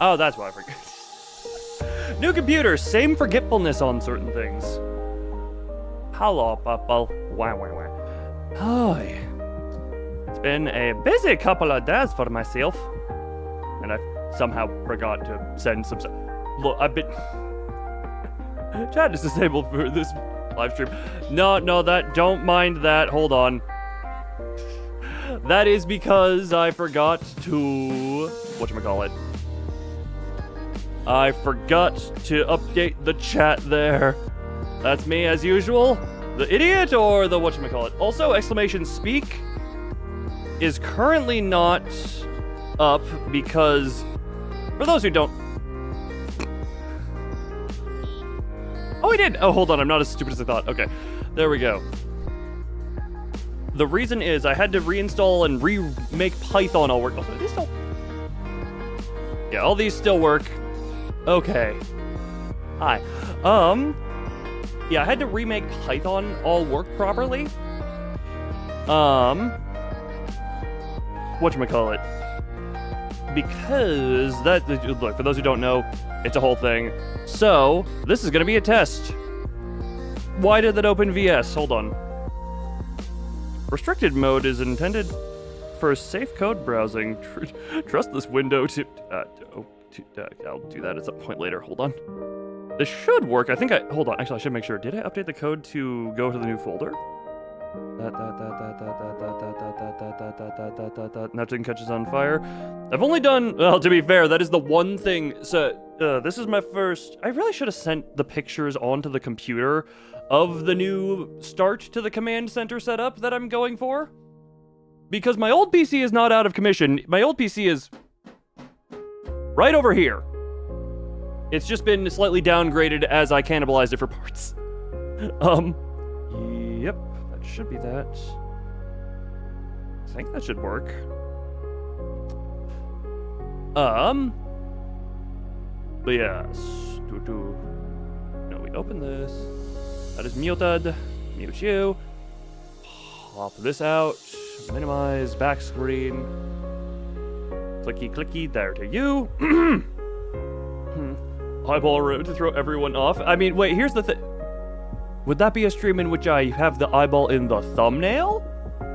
Oh, that's why I forget. New computer, same forgetfulness on certain things. Hello, people. Wow. Hi. It's been a busy couple of days for myself. And I somehow forgot to send some stuff. Look, I've been... Chat is disabled for this live stream. No, don't mind that. Hold on. That is because I forgot to... whatchamacallit? I forgot to update the chat there. That's me as usual. The idiot or the whatchamacallit. Also, exclamation speak is currently not up because, for those who don't... Oh, we did! Oh, hold on, I'm not as stupid as I thought. Okay, there we go. The reason is I had to reinstall and remake Python all work. Also, these still... Yeah, all these still work. Okay. Hi. Yeah, I had to remake Python all work properly. Whatchamacallit? Because that, look, for those who don't know, it's a whole thing. So, this is gonna be a test. Why did that open VS? Hold on. Restricted mode is intended for safe code browsing. Trust this window to, I'll do that at some point later. Hold on. This should work. I think hold on. Actually, I should make sure. Did I update the code to go to the new folder? Nothing catches on fire. I've only done, well, to be fair, that is the one thing. So, this is my first. I really should have sent the pictures onto the computer of the new start to the command center setup that I'm going for. Because my old PC is not out of commission. My old PC is right over here. It's just been slightly downgraded as I cannibalized it for parts. Yep, that should be that. I think that should work. But yes. No, we open this. That is muted. Mute you. Pop this out. Minimize back screen. Clicky, there to you. Eyeball road to throw everyone off. I mean, wait, here's the thing. Would that be a stream in which I have the eyeball in the thumbnail?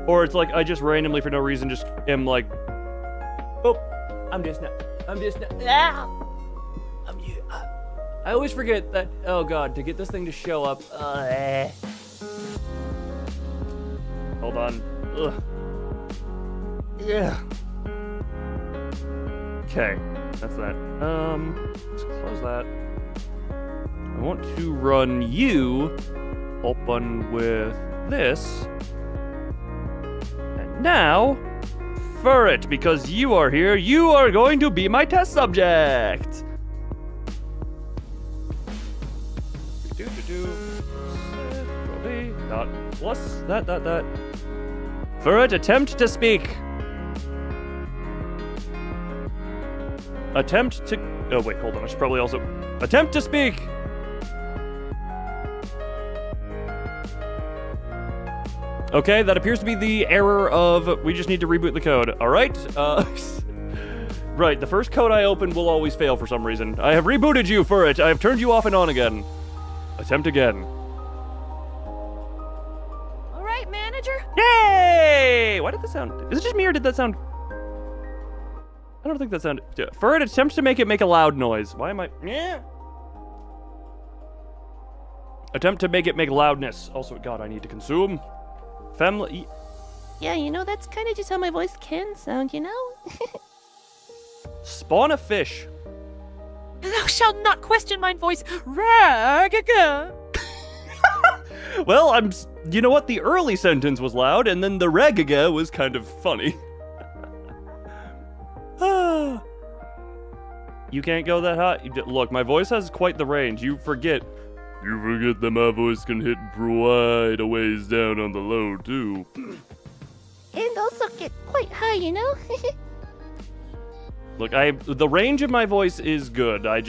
Or it's like I just randomly, for no reason, just am like, oh, I'm just not, ah! I always forget that, oh god, to get this thing to show up, Hold on. Ugh. Yeah. Okay, that's that. Let's close that. I want to run you open with this. And now, for it, because you are here, you are going to be my test subject. Dot plus that. For it, attempt to speak. Attempt to... Oh, wait, hold on. I should probably also... Attempt to speak! Okay, that appears to be the error of... We just need to reboot the code. Alright, Right, the first code I open will always fail for some reason. I have rebooted you for it. I have turned you off and on again. Attempt again. Alright, manager. Yay! Why did that sound... Is it just me or did that sound... I don't think that sounded... For an attempt to make it make a loud noise. Why am I... Yeah. Attempt to make it make loudness. Also, God, I need to consume. Family... Yeah, you know, that's kind of just how my voice can sound, you know? Spawn a fish. Thou shalt not question mine voice. Ragaga. Well, you know what? The early sentence was loud, and then the ragaga was kind of funny. You can't go that high. Look, my voice has quite the range. You forget that my voice can hit wide a ways down on the low, too. And also get quite high, you know? Look, the range of my voice is good. I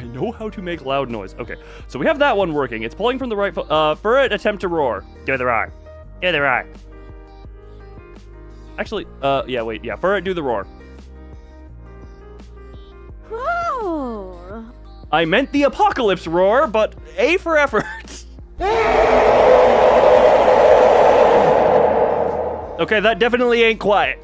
know how to make loud noise. Okay, so we have that one working. It's pulling from the right... for it, attempt to roar. Give it the roar. Give it the roar. Actually, yeah, wait, yeah, Ferret, do the roar. Roar. I meant the apocalypse roar, but A for effort. Okay, that definitely ain't quiet.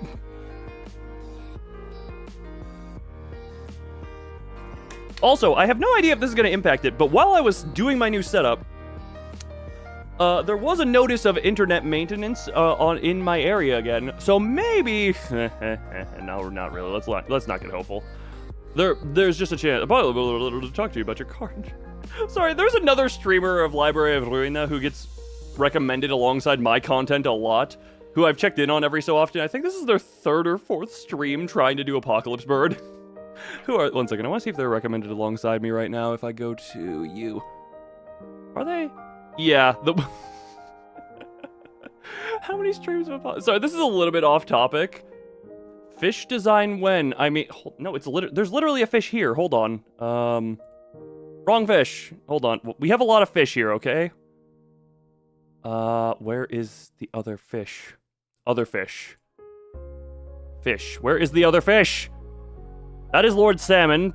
Also, I have no idea if this is going to impact it, but while I was doing my new setup, there was a notice of internet maintenance in my area again. So maybe, no, not really. Let's not get hopeful. There's just a chance. I'll probably be able to talk to you about your card. Sorry, there's another streamer of Library of Ruina who gets recommended alongside my content a lot, who I've checked in on every so often. I think this is their 3rd or 4th stream trying to do Apocalypse Bird. One second, I want to see if they're recommended alongside me right now if I go to you. Are they? Yeah, How many streams of Apocalypse? Sorry, this is a little bit off topic. Fish design when? I mean, no, there's literally a fish here. Hold on. Wrong fish. Hold on. We have a lot of fish here, okay? Where is the other fish? Other fish. Fish. Where is the other fish? That is Lord Salmon,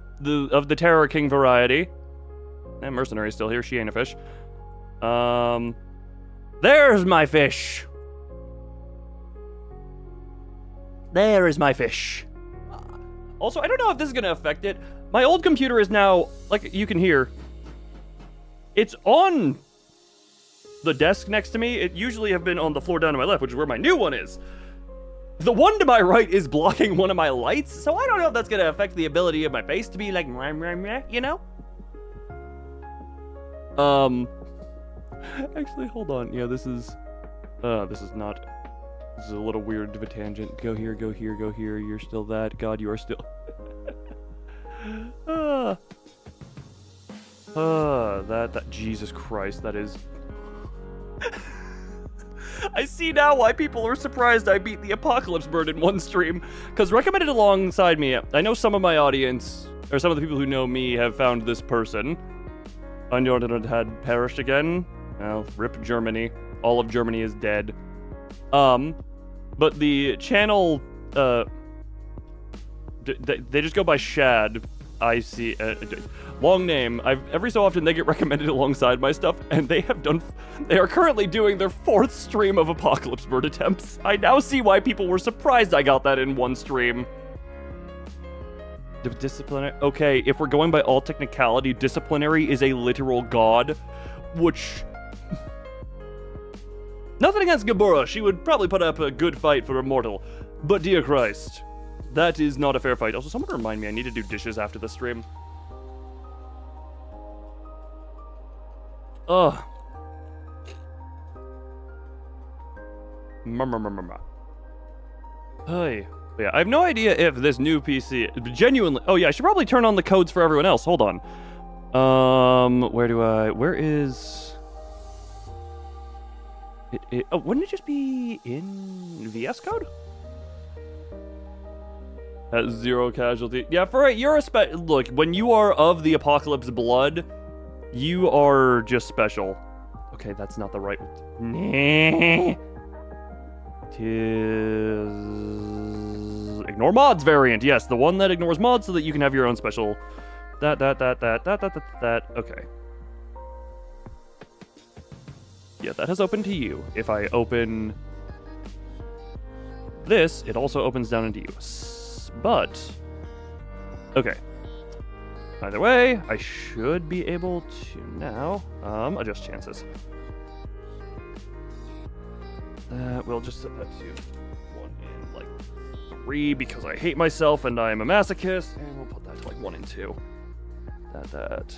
of the Terror King variety. And Mercenary's still here. She ain't a fish. There's my fish. There is my fish. Also, I don't know if this is going to affect it. My old computer is now, like you can hear, it's on the desk next to me. It usually have been on the floor down to my left, which is where my new one is. The one to my right is blocking one of my lights, so I don't know if that's going to affect the ability of my face to be like, you know? Actually, hold on. Yeah, this is not... This is a little weird of a tangent. Go here, go here, go here. You're still that. God, you are still... that... Jesus Christ, that is... I see now why people are surprised I beat the Apocalypse Bird in one stream. Because recommended alongside me, I know some of my audience, or some of the people who know me, have found this person. Unjordan had perished again. Well, rip Germany. All of Germany is dead. But the channel, they just go by Shad. I see, long name. Every so often they get recommended alongside my stuff, and they are currently doing their 4th stream of Apocalypse Bird attempts. I now see why people were surprised I got that in one stream. Disciplinary, okay, if we're going by all technicality, Disciplinary is a literal god, which... Nothing against Gabora, she would probably put up a good fight for a mortal. But dear Christ, that is not a fair fight. Also, someone remind me, I need to do dishes after the stream. Ugh. Hey. Yeah, I have no idea if this new PC... Genuinely... Oh yeah, I should probably turn on the codes for everyone else. Hold on. Where is... Oh, wouldn't it just be in VS Code? At 0 casualty. Yeah, you're a look, when you are of the Apocalypse blood, you are just special. Okay, that's not the right... Nah. Ignore mods variant. Yes, the one that ignores mods so that you can have your own special... That. Okay. Yeah, that has opened to you. If I open this, it also opens down into you. But, okay. Either way, I should be able to now adjust chances. We'll just set that to 1 in like 3 because I hate myself and I'm a masochist, and we'll put that to like 1 and 2. That.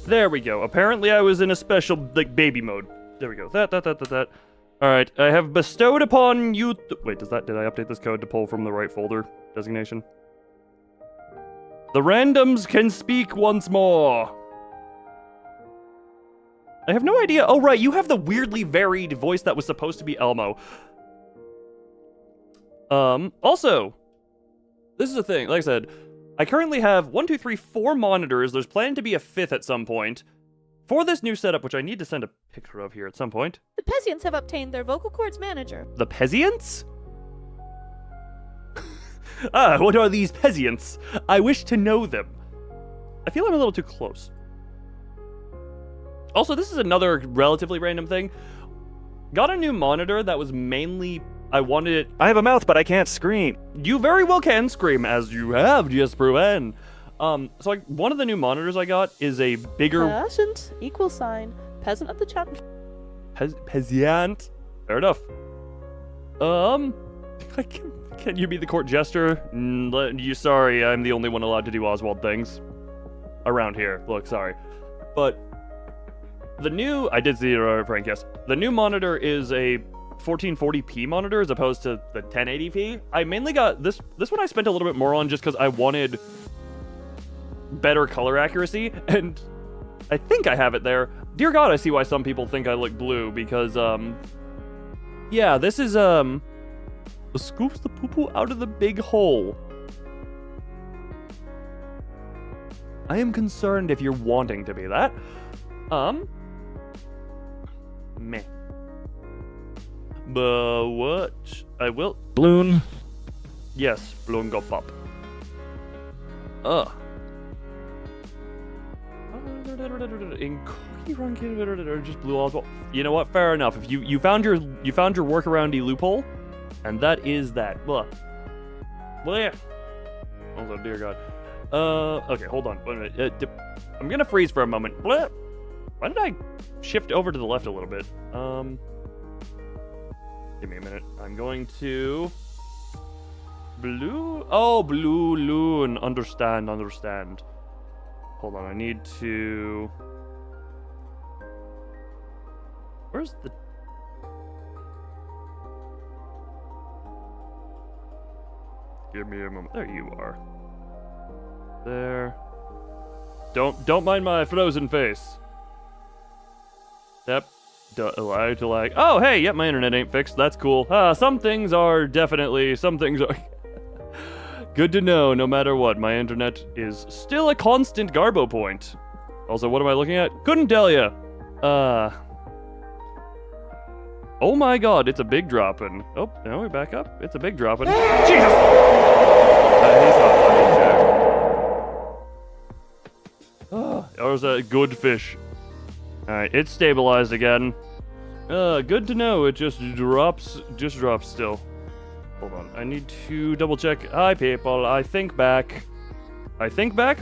There we go. Apparently I was in a special, like, baby mode. There we go. That. Alright, I have bestowed upon you... Wait, did I update this code to pull from the right folder designation? The randoms can speak once more. I have no idea. Oh, right, you have the weirdly varied voice that was supposed to be Elmo. Also, this is a thing. Like I said, I currently have 4 monitors. There's planned to be a 5th at some point. For this new setup, which I need to send a picture of here at some point. The Peasants have obtained their vocal cords manager. The Peasants? What are these Peasants? I wish to know them. I feel I'm a little too close. Also, this is another relatively random thing. Got a new monitor that was mainly... I wanted it... I have a mouth, but I can't scream. You very well can scream, as you have just proven. So one of the new monitors I got is a bigger... Peasant, equal sign, peasant of the chat. Peasant. Fair enough. Can you be the court jester? Sorry, I'm the only one allowed to do Oswald things. Around here. Look, sorry. But... the new... I did see it, Frank, yes. The new monitor is a 1440p monitor as opposed to the 1080p. I mainly got... This one I spent a little bit more on just because I wanted... better color accuracy, and I think I have it there. Dear God, I see why some people think I look blue, because, yeah, this is, scoops the poo-poo out of the big hole. I am concerned if you're wanting to be that. Meh. But what? I will... Bloon. Yes, Bloon go pop. Just blue Oswald. You know what? Fair enough. If you found your workaroundy loophole, and that is that. Blah. Blah. Also, dear God. Okay, hold on. Wait a minute. I'm gonna freeze for a moment. Blah. Why did I shift over to the left a little bit? Give me a minute. I'm going to blue. Oh, blue loon. Understand. Hold on, I need to... Where's the... Give me a moment. There you are. There. Don't mind my frozen face. Yep. Lag to lag. Oh, hey, yep, my internet ain't fixed. That's cool. Some things are... Good to know, no matter what, my internet is still a constant garbo point. Also, what am I looking at? Couldn't tell ya. Oh my God, it's a big dropping. Oh, now we back up. It's a big dropping. Jesus! He's not funny, Jack. That was a good fish. Alright, it's stabilized again. Good to know, it just drops still. Hold on, I need to double check. Hi, people, I think back,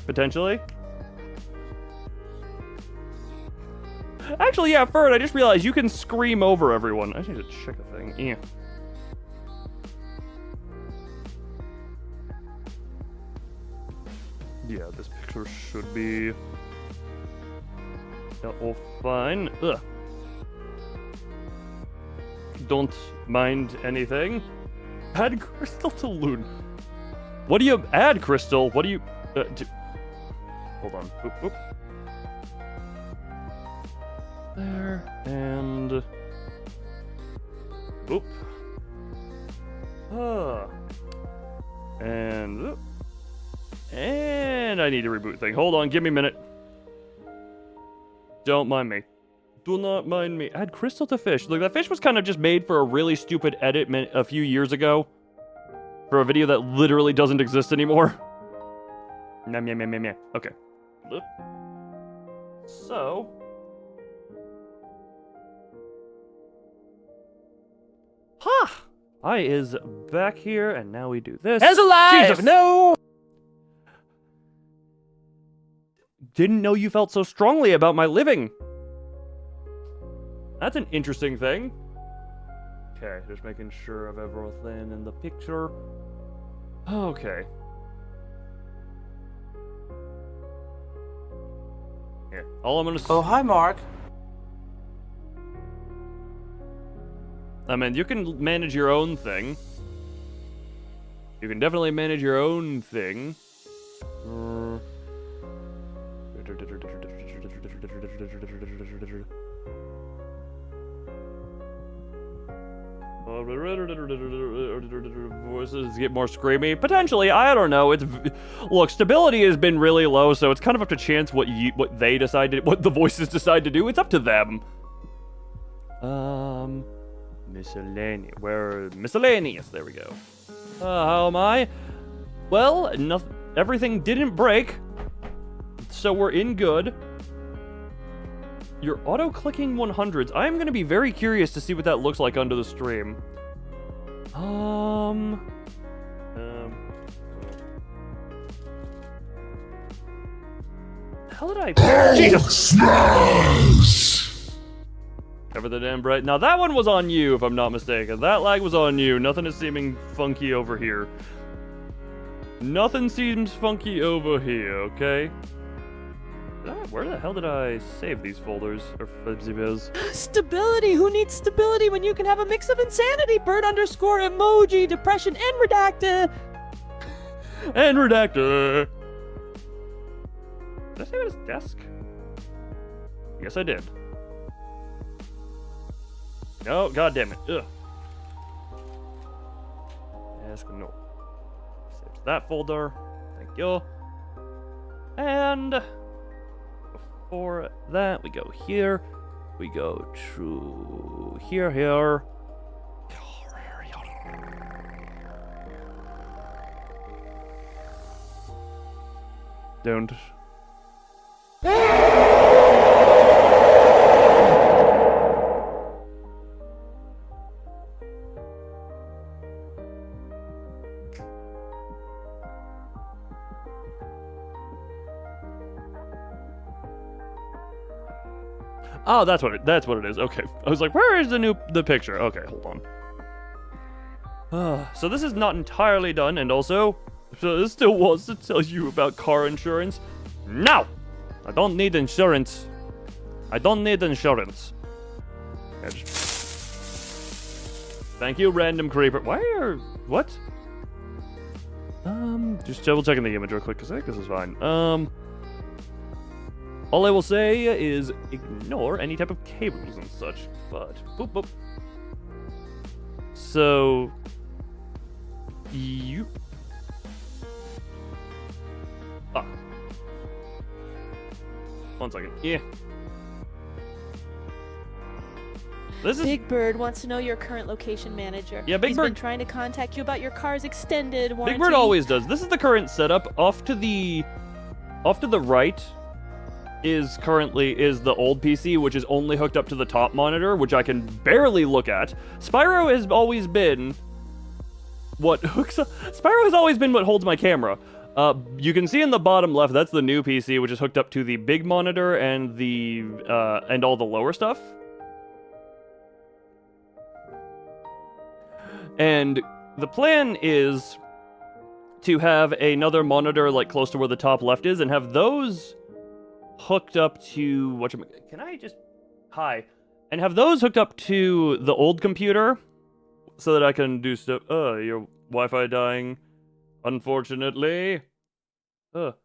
potentially. Actually, yeah, Ferd, I just realized you can scream over everyone. I just need to check a thing. Yeah. Yeah, this picture should be... all fine. Ugh. Don't mind anything. Add crystal to loon. What do you add crystal? What do you hold on. Oop, oop. There and oop. And I need to reboot thing. Hold on, give me a minute. Don't mind me. Do not mind me. Add crystal to fish. Look, that fish was kind of just made for a really stupid edit a few years ago. For a video that literally doesn't exist anymore. Nom, nom, nom, nom, nom. Okay. So... Ha! I is back here, and now we do this. As alive! Jesus. No! Didn't know you felt so strongly about my living. That's an interesting thing. Okay, just making sure of everything in the picture. Okay. Yeah, all I'm gonna... Oh, hi, Mark. I mean, you can manage your own thing. You can definitely manage your own thing. Voices get more screamy. Potentially, I don't know. Look, stability has been really low, so it's kind of up to chance what the voices decide to do. It's up to them. Miscellaneous. Miscellaneous. There we go. How am I? Well, everything didn't break, so we're in good. You're auto-clicking 100s. I'm gonna be very curious to see what that looks like under the stream. How did I? Jesus! Cover the damn bright. Now that one was on you, if I'm not mistaken. That lag was on you. Nothing is seeming funky over here. Nothing seems funky over here. Okay. Where the hell did I save these folders? Or fibs? Stability? Who needs stability when you can have a mix of insanity? Bird_emoji, depression, and redacted. And redactor. Did I save it as desk? Yes, I did. No, god damn it. Ugh. Desk, no. Save that folder. Thank you. And before that, we go here. We go to here. Don't. Oh, that's what it is. Okay. I was like, where is the picture? Okay, hold on. So this is not entirely done, and also, so this still wants to tell you about car insurance. No! I don't need insurance. I don't need insurance. Thank you, random creeper. What? Just double checking the image real quick, because I think this is fine. All I will say is ignore any type of cables and such, but boop boop. So you one second. Yeah. This is Big Bird wants to know your current location manager. Yeah, Big He's Bird been trying to contact you about your car's extended warranty. Big Bird always does. This is the current setup. Off to the right is the old PC, which is only hooked up to the top monitor, which I can barely look at. Spyro has always been what holds my camera. You can see in the bottom left, that's the new PC, which is hooked up to the big monitor and and all the lower stuff. And the plan is to have another monitor like close to where the top left is, and have those hooked up to and have those hooked up to the old computer so that I can do stuff. Your Wi-Fi dying, unfortunately. The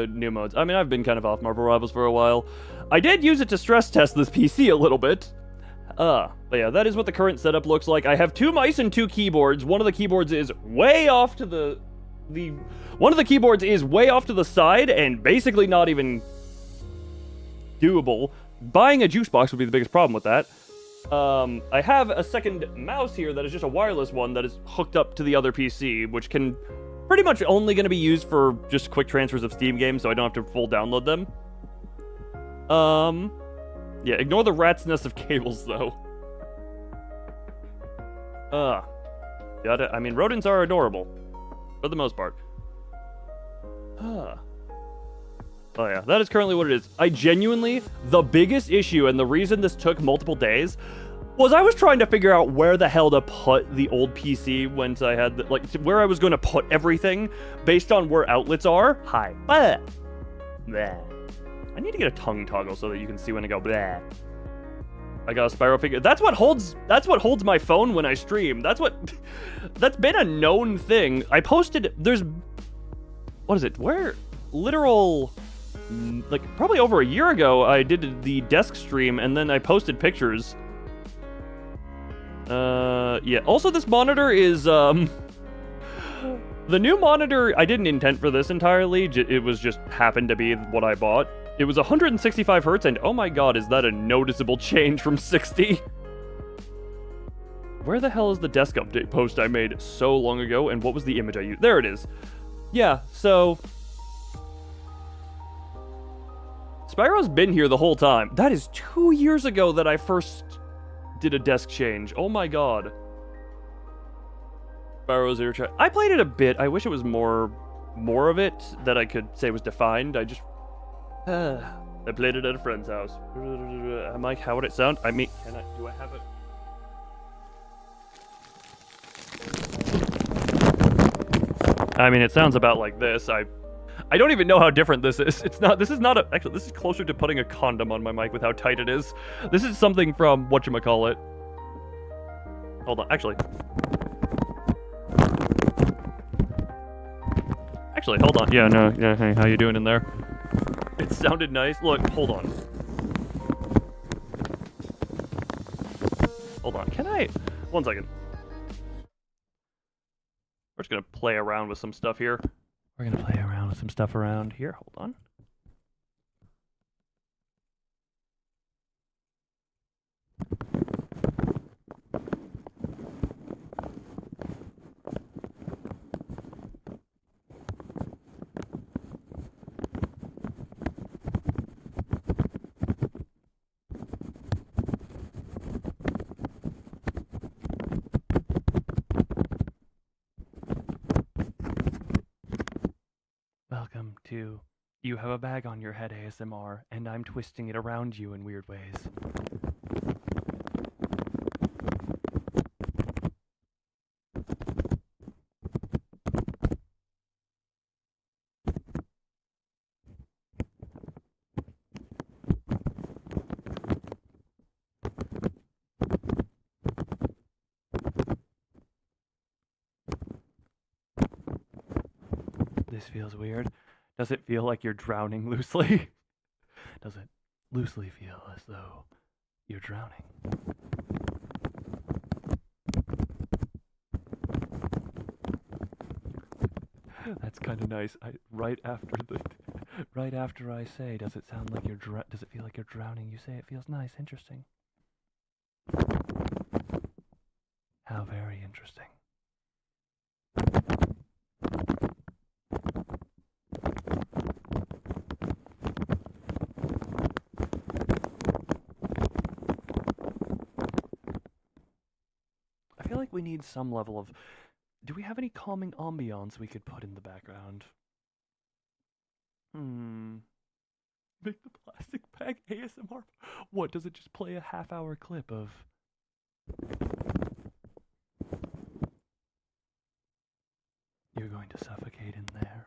new modes. I mean, I've been kind of off Marble Rivals for a while. I did use it to stress test this PC a little bit. But yeah, that is what the current setup looks like. I have 2 mice and 2 keyboards. One of the keyboards is way off to the side and basically not even doable. Buying a juice box would be the biggest problem with that. I have a second mouse here that is just a wireless one that is hooked up to the other PC, which can pretty much only going to be used for just quick transfers of Steam games, so I don't have to full download them. Yeah, ignore the rat's nest of cables, though. I mean, rodents are adorable. For the most part. Oh yeah, that is currently what it is. I genuinely, the biggest issue, and the reason this took multiple days, was I was trying to figure out where the hell to put the old PC once I had, where I was going to put everything based on where outlets are. I I need to get a tongue toggle so that you can see when I go bleh. I got a spiral figure. That's what holds my phone when I stream. That's been a known thing. I posted, what is it? Where? Literal, like probably over a year ago, I did the desk stream and then I posted pictures. Yeah. Also, this monitor is, the new monitor, I didn't intend for this entirely. It was just happened to be what I bought. It was 165 hertz, and oh my god, is that a noticeable change from 60? Where the hell is the desk update post I made so long ago, and what was the image I used? There it is. Yeah, so... Spyro's been here the whole time. That is 2 years ago that I first did a desk change. Oh my god. Spyro's ear track. I played it a bit. I wish it was more of it that I could say was defined. I played it at a friend's house. Mike, how would it sound? I mean, do I have it? I mean, it sounds about like this. I don't even know how different this is. This is closer to putting a condom on my mic with how tight it is. This is something from whatchamacallit. Hold on, actually, hold on. Yeah, no, yeah, hey, how you doing in there? It sounded nice. Look, hold on. Hold on. Can I? 1 second. We're just gonna play around with some stuff here. We're gonna play around with some stuff around here. Hold on. Welcome to You Have a Bag on Your Head ASMR, and I'm twisting it around you in weird ways. This feels weird. Does it feel like you're drowning loosely? Does it loosely feel as though you're drowning? That's kind of nice. Right after I say, does it sound like does it feel like you're drowning? You say it feels nice, interesting. How very interesting. I feel like we need some level of... Do we have any calming ambiance we could put in the background? Make the plastic bag ASMR. What, does it just play a half-hour clip of... You're going to suffocate in there.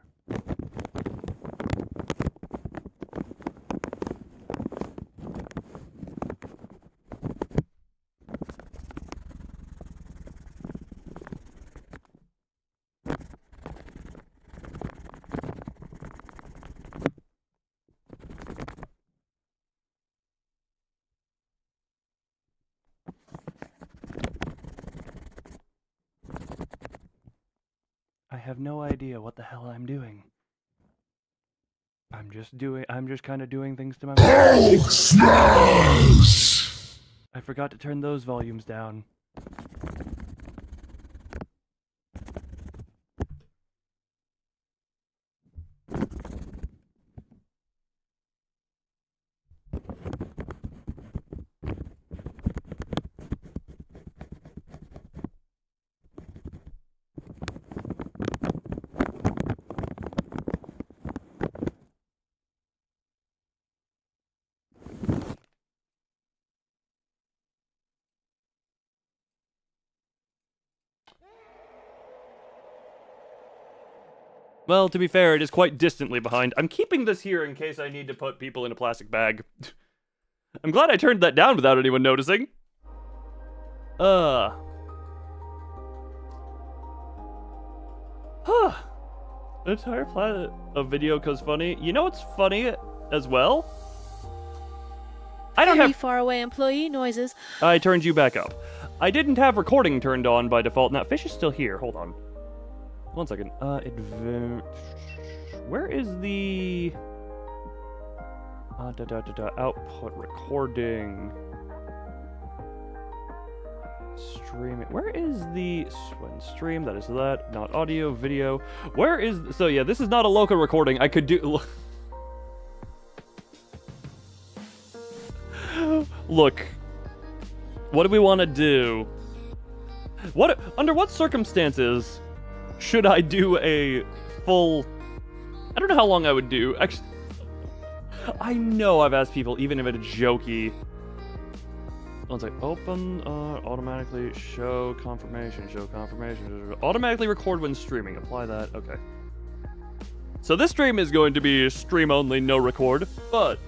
I have no idea what the hell I'm doing. I'm just kind of doing things to my mind. I forgot to turn those volumes down. Well, to be fair, it is quite distantly behind. I'm keeping this here in case I need to put people in a plastic bag. I'm glad I turned that down without anyone noticing. Huh. An entire planet of video cause funny. You know what's funny as well? I don't Very have... far away employee noises. I turned you back up. I didn't have recording turned on by default. Now, Fish is still here. Hold on. 1 second. Where is the... output recording. Streaming. Where is the stream? That is that. Not audio, video. Where is... So yeah, this is not a local recording. I could do... Look. What do we want to do? Under what circumstances should I do a full... I don't know how long I would do. Actually, I know I've asked people, even if it's jokey. It's like, open, automatically show confirmation, automatically record when streaming, apply that, okay. So this stream is going to be stream only, no record, but...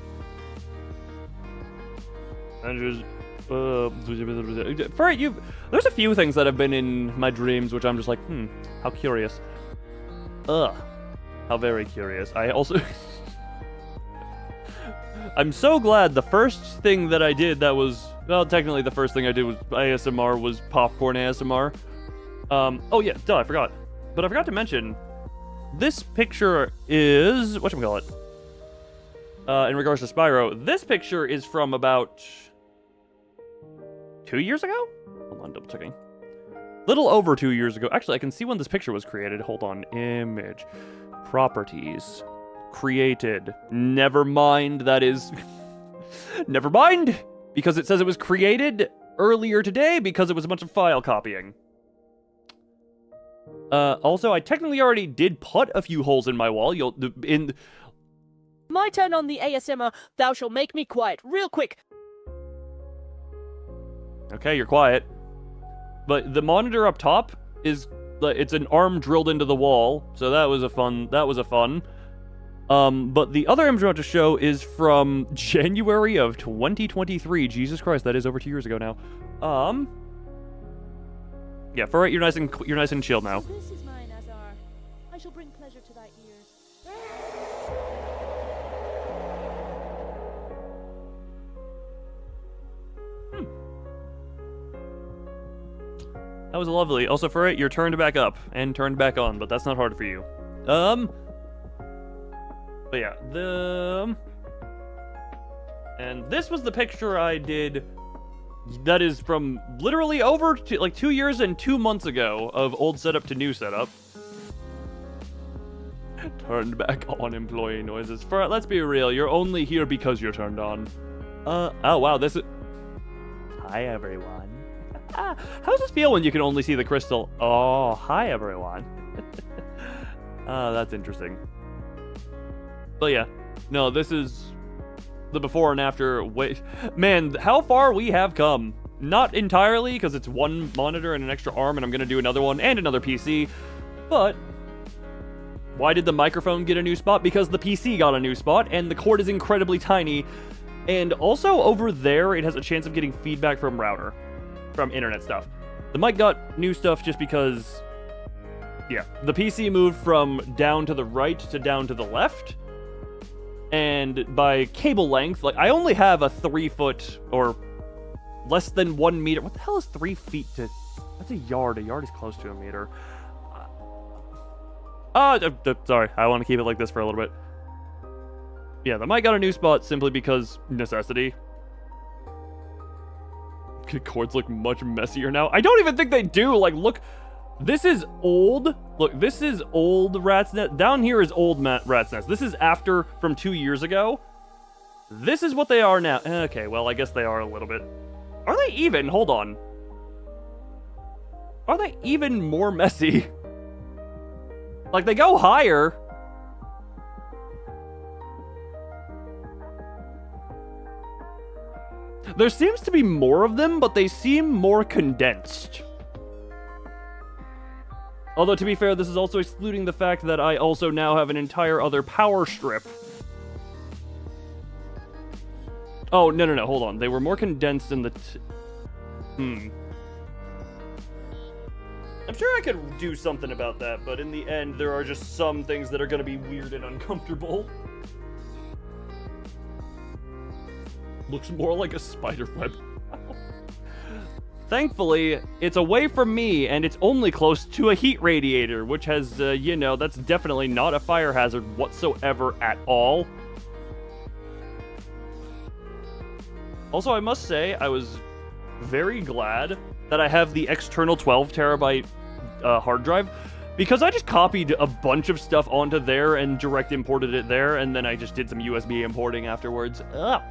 And just, for you, there's a few things that have been in my dreams, which I'm just like, how curious. How very curious. I also... I'm so glad the first thing that I did that was... Well, technically the first thing I did was ASMR, was popcorn ASMR. Oh yeah, duh, I forgot. But I forgot to mention, this picture is... Whatchamacallit? In regards to Spyro, this picture is from about... 2 years ago? Hold on, double checking. Little over 2 years ago. Actually, I can see when this picture was created. Hold on. Image. Properties. Created. Never mind, that is... Never mind! Because it says it was created earlier today because it was a bunch of file copying. Also, I technically already did put a few holes in my wall. My turn on the ASMR. Thou shalt make me quiet, real quick. Okay, you're quiet. But the monitor up top is... It's an arm drilled into the wall, so that was a fun... But the other image I want to show is from January of 2023. Jesus Christ, that is over 2 years ago now. Yeah, for right, you're nice and chilled now. This is mine, Azar. I shall bring pleasure to thy ears. That was lovely. Also, for it, you're turned back up and turned back on, but that's not hard for you. But yeah, and this was the picture I did that is from literally over like 2 years and 2 months ago of old setup to new setup. Turned back on employee noises. Let's be real, you're only here because you're turned on. Oh wow, this is... Hi everyone. How does this feel when you can only see the crystal? Oh, hi everyone. That's interesting. But yeah, no, this is the before and after. Wait, man, how far we have come. Not entirely, because it's one monitor and an extra arm, and I'm going to do another one and another PC. But why did the microphone get a new spot? Because the PC got a new spot, and the cord is incredibly tiny. And also, over there, it has a chance of getting feedback from router, from internet stuff. The mic got new stuff just because, yeah, the PC moved from down to the right to down to the left. And by cable length, like, I only have a 3 foot or less than 1 meter. What the hell is 3 feet to... That's a yard. A yard is close to a meter. Sorry. I want to keep it like this for a little bit. Yeah, the mic got a new spot simply because necessity. The cords look much messier now. I don't even think they do. Like, look... This is old. Look, this is old Rat's Nest. Down here is old Rat's Nest. This is after from 2 years ago. This is what they are now. Okay, well, I guess they are a little bit. Are they even? Hold on. Are they even more messy? Like, they go higher. There seems to be more of them, but they seem more condensed. Although, to be fair, this is also excluding the fact that I also now have an entire other power strip. Oh, no, hold on. They were more condensed in the... I'm sure I could do something about that, but in the end, there are just some things that are going to be weird and uncomfortable. Looks more like a spider web. Thankfully, it's away from me, and it's only close to a heat radiator, which has, you know, that's definitely not a fire hazard whatsoever at all. Also, I must say, I was very glad that I have the external 12 terabyte hard drive, because I just copied a bunch of stuff onto there and direct imported it there, and then I just did some USB importing afterwards. Ugh.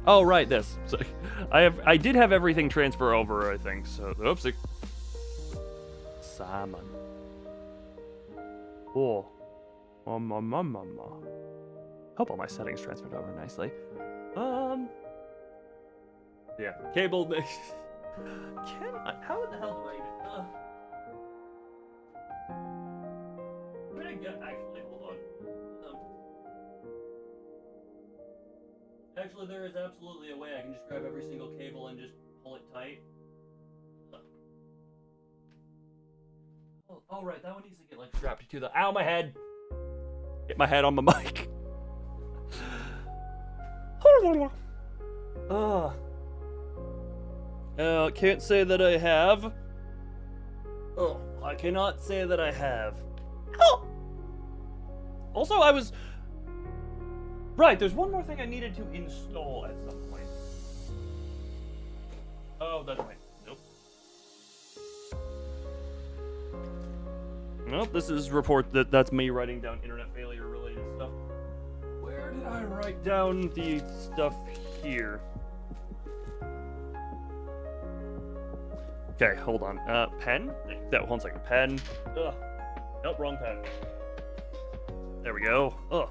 Oh, right, this. So, I did have everything transfer over, I think. So, oopsie. Salmon. Oh. Hope all my settings transferred over nicely. Yeah, cable. Can I? How the hell do I even? Where did I get? Actually, hold on. Actually, there is absolutely a way I can just grab every single cable and just pull it tight. Oh, right, that one needs to get like strapped to the. Ow, my head! Hit my head on the mic. Can't say that I have. Oh, I cannot say that I have. Oh. Also, I was. Right, there's one more thing I needed to install at some point. Oh, that's right. Nope. Nope, this is report that's me writing down internet failure related stuff. Where did I write down the stuff here? Okay, hold on. Pen? That 1 second. Pen. Ugh. Nope, wrong pen. There we go. Ugh.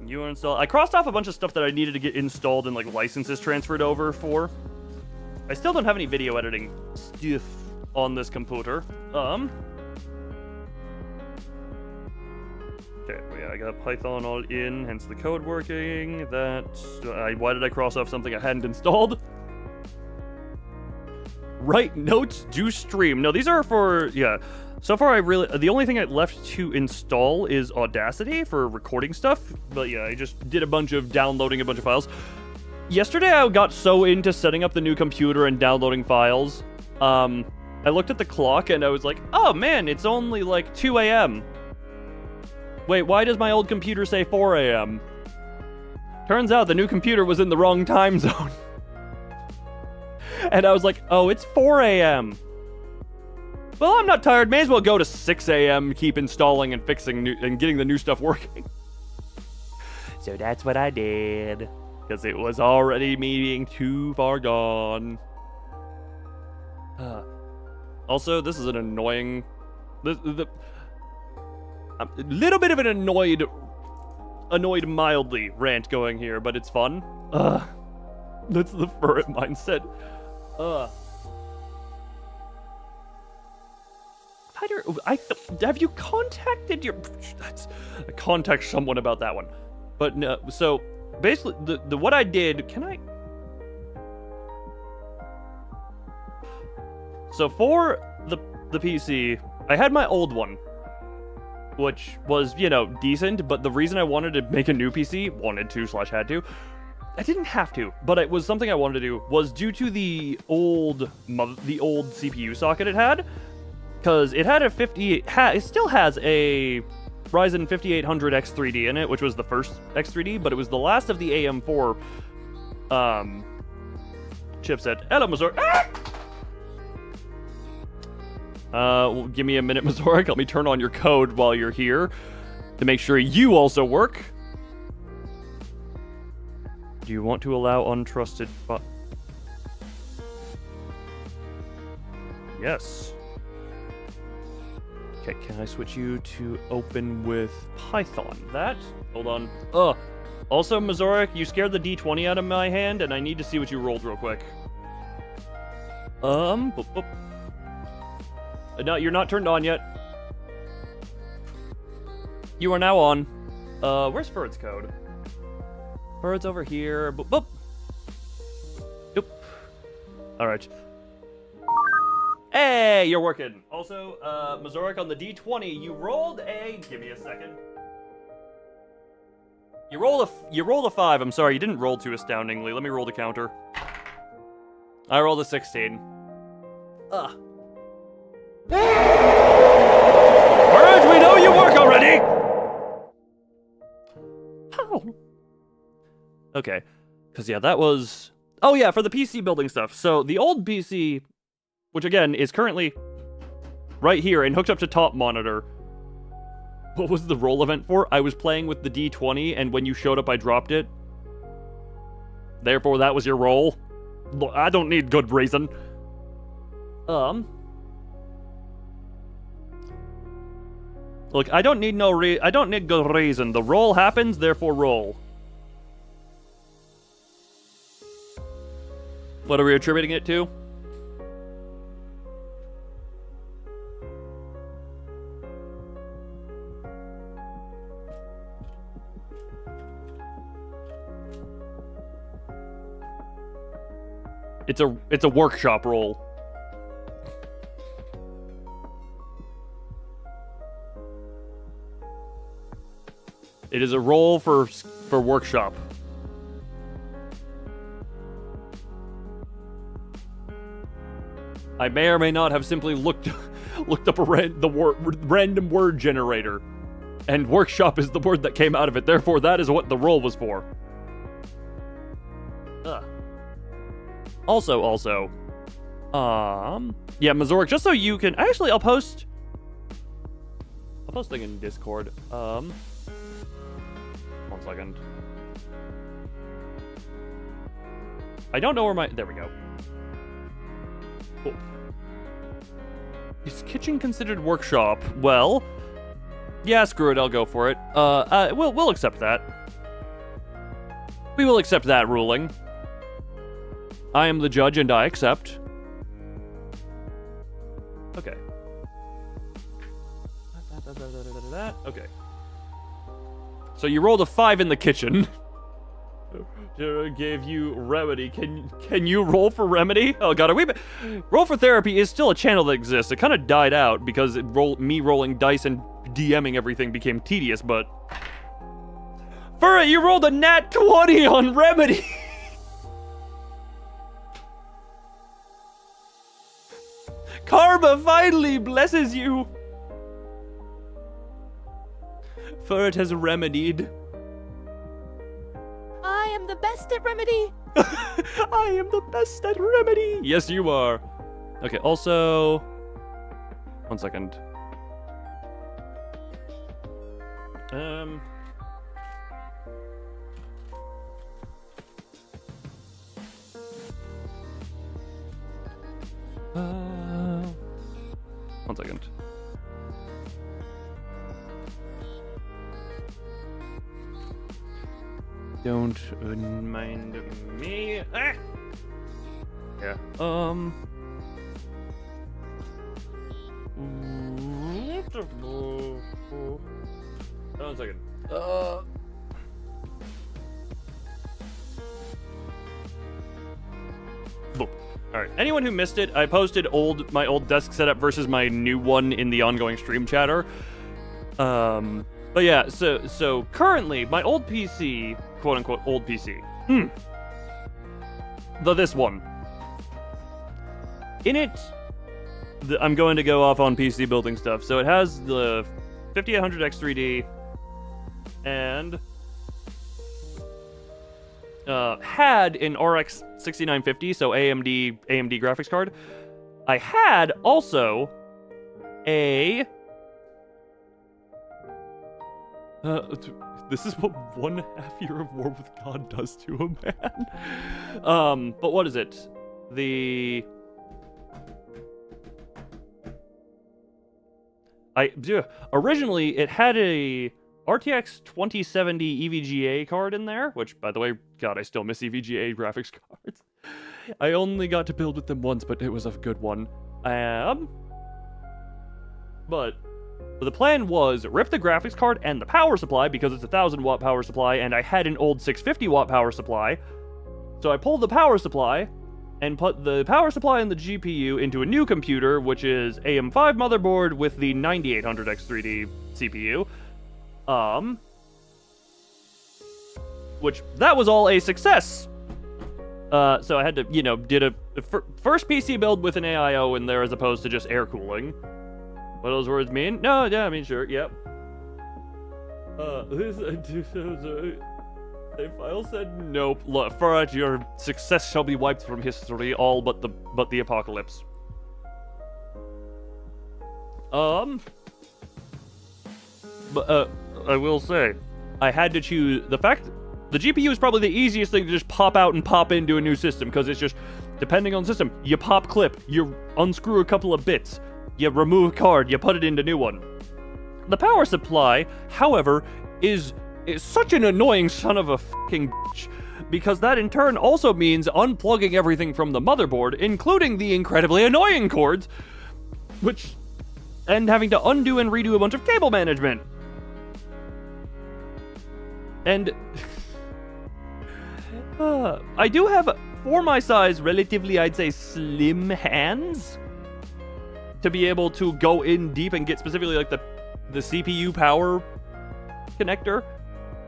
You uninstall. I crossed off a bunch of stuff that I needed to get installed and like licenses transferred over for. I still don't have any video editing stuff on this computer. Okay, yeah, I got Python all in, hence the code working. Why did I cross off something I hadn't installed? Write notes, do stream. No, these are for, yeah. So far, the only thing I left to install is Audacity for recording stuff. But yeah, I just did a bunch of downloading a bunch of files. Yesterday, I got so into setting up the new computer and downloading files. I looked at the clock and I was like, oh man, it's only like 2 a.m. Wait, why does my old computer say 4 a.m.? Turns out the new computer was in the wrong time zone. And I was like, oh, it's 4 a.m. Well, I'm not tired. May as well go to 6 a.m., keep installing and fixing and getting the new stuff working. So that's what I did. Because it was already me being too far gone. Also, this is an annoying... a little bit of an annoyed mildly rant going here, but it's fun. That's the furret mindset. Have you contacted your... Contact someone about that one. But no, so basically, the what I did, can I... So for the PC, I had my old one, which was, you know, decent, but the reason I wanted to make a new PC, had to, I didn't have to, but it was something I wanted to do, was due to the old CPU socket it had, because it had it still has a Ryzen 5800 X3D in it, which was the first X3D, but it was the last of the AM4 chipset. Hello, Missouri. Well, give me a minute, Mazoric. Let me turn on your code while you're here to make sure you also work. Do you want to allow untrusted Yes. Okay, can I switch you to open with Python? Hold on. Also, Mazoric, you scared the D20 out of my hand, and I need to see what you rolled real quick. Boop, boop. No, you're not turned on yet. You are now on. Where's Ferd's code? Ferd's over here. Boop, boop. Doop. Alright. Hey, you're working. Also, Mazoric on the D20, you rolled a... Give me a second. You rolled a 5. I'm sorry, you didn't roll too astoundingly. Let me roll the counter. I rolled a 16. Ugh. Birds, we know you work already! How? Okay. Because, yeah, that was... Oh, yeah, for the PC building stuff. So, the old PC, which, again, is currently right here and hooked up to top monitor. What was the roll event for? I was playing with the D20, and when you showed up, I dropped it. Therefore, that was your roll. Look, I don't need good reason. Look, I don't need I don't need good reason. The roll happens, therefore roll. What are we attributing it to? It's a workshop roll. It is a roll for workshop. I may or may not have simply looked up a random word generator, and workshop is the word that came out of it. Therefore, that is what the roll was for. Also, yeah, Mazoric, just so you can... Actually, I'll post thing in Discord. 1 second. I don't know where my... There we go. Cool. Is kitchen considered workshop? Well, yeah, screw it, I'll go for it. We'll accept that. We will accept that ruling. I am the judge and I accept. Okay. Okay. So you rolled a 5 in the kitchen. Gave you remedy. Can you roll for remedy? Oh god, roll for therapy is still a channel that exists. It kind of died out because me rolling dice and DMing everything became tedious, but... Furry, you rolled a nat 20 on remedy! Karma finally blesses you! Furret has remedied. I am the best at remedy. I am the best at remedy. Yes, you are. Okay, also... 1 second. One second. Don't mind me. Ah! Yeah. 1 second. Boop. Alright, anyone who missed it, I posted my old desk setup versus my new one in the ongoing stream chatter. But yeah, so currently, my old PC, quote-unquote old PC, this one. In it, I'm going to go off on PC building stuff, so it has the 5800X3D, and had an RX 6950, so AMD graphics card. I had also a... this is what 1.5 year of War with God does to a man. But what is it? Originally, it had a RTX 2070 EVGA card in there, which, by the way, God, I still miss EVGA graphics cards. I only got to build with them once, but it was a good one. But the plan was rip the graphics card and the power supply because it's a 1000-watt power supply, and I had an old 650-watt power supply. So I pulled the power supply and put the power supply and the GPU into a new computer, which is AM5 motherboard with the 9800X3D CPU. Which, that was all a success. So I had to, did a first PC build with an AIO in there as opposed to just air cooling. What do those words mean? No, yeah, I mean, sure, yep. A file said, nope, look, Farad, your success shall be wiped from history, all but the apocalypse. But, I will say, I had to choose, the GPU is probably the easiest thing to just pop out and pop into a new system, because it's just, depending on the system, you pop clip, you unscrew a couple of bits, you remove a card, you put it in the new one. The power supply, however, is such an annoying son of a fucking bitch, because that in turn also means unplugging everything from the motherboard, including the incredibly annoying cords, and having to undo and redo a bunch of cable management. And I do have, for my size, relatively, I'd say, slim hands to be able to go in deep and get specifically like the CPU power connector,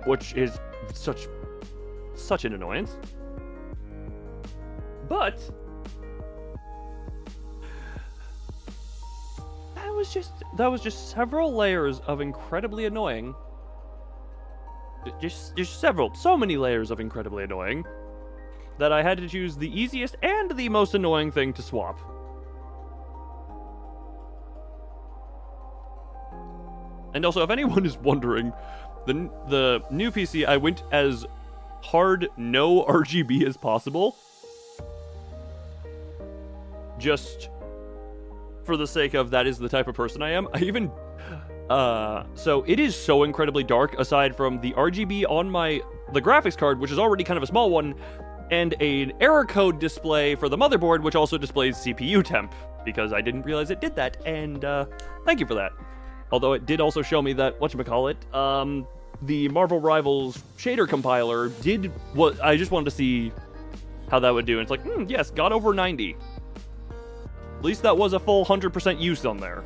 which is such an annoyance. But that was just several layers of incredibly annoying. Just so many layers of incredibly annoying that I had to choose the easiest and the most annoying thing to swap. And also, if anyone is wondering, the new PC, I went as hard no RGB as possible. Just for the sake of that is the type of person I am. I even... so it is so incredibly dark, aside from the RGB on the graphics card, which is already kind of a small one, and an error code display for the motherboard, which also displays CPU temp, because I didn't realize it did that, and thank you for that. Although it did also show me that, whatchamacallit, the Marvel Rivals shader compiler did what I just wanted to see how that would do. And it's like, yes, got over 90. At least that was a full 100% use on there.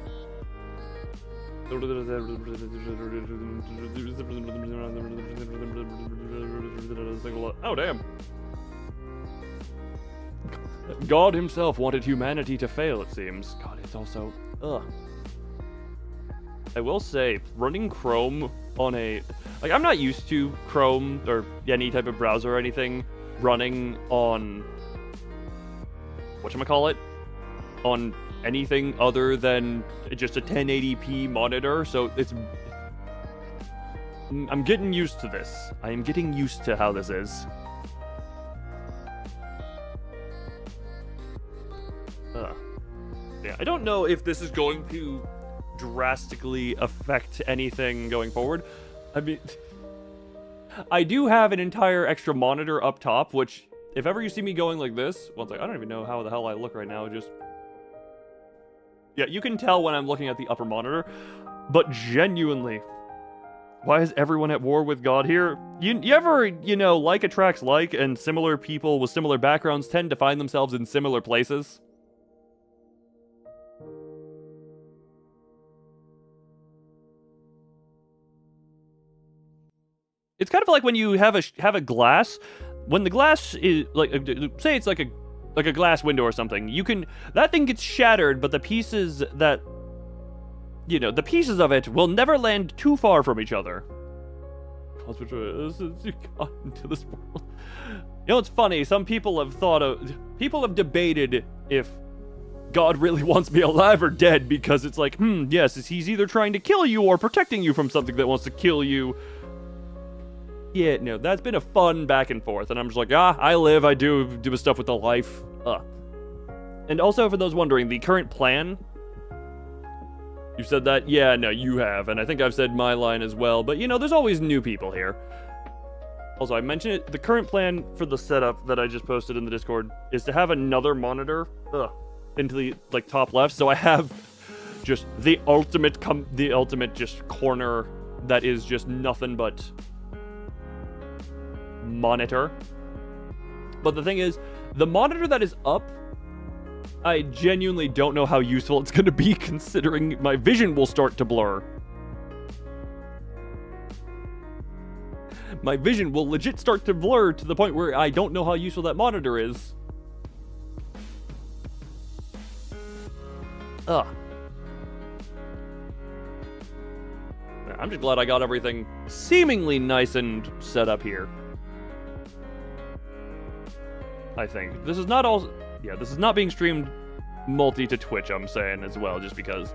Oh, damn. God himself wanted humanity to fail, it seems. God, it's also... Ugh. I will say, running Chrome on I'm not used to Chrome or any type of browser or anything running on... whatchamacallit? On anything other than just a 1080p monitor, so it's... I'm getting used to this. I am getting used to how this is. Yeah, I don't know if this is going to drastically affect anything going forward. I mean, I do have an entire extra monitor up top, which, if ever you see me going like this, well, it's like, I don't even know how the hell I look right now, just... Yeah, you can tell when I'm looking at the upper monitor, but genuinely, why is everyone at war with God here? You ever, like attracts like, and similar people with similar backgrounds tend to find themselves in similar places? It's kind of like when you have a glass. When the glass is like, say it's like a glass window or something. That thing gets shattered, but the pieces that, the pieces of it will never land too far from each other. Since you got into this world, it's funny. Some people have debated if God really wants me alive or dead, because it's like, yes, he's either trying to kill you or protecting you from something that wants to kill you. Yeah, no, that's been a fun back and forth, and I'm just like, I live, I do stuff with the life. And also, for those wondering, the current plan... You said that? Yeah, no, you have, and I think I've said my line as well, but, there's always new people here. Also, I mentioned it. The current plan for the setup that I just posted in the Discord is to have another monitor into the like top left, so I have just the ultimate just corner that is just nothing but monitor. But the thing is, the monitor that is up, I genuinely don't know how useful it's going to be, considering my vision will start to blur. My vision will legit start to blur to the point where I don't know how useful that monitor is. Ugh. I'm just glad I got everything seemingly nice and set up here. I think. This is not all... Yeah, this is not being streamed multi to Twitch, I'm saying, as well, just because...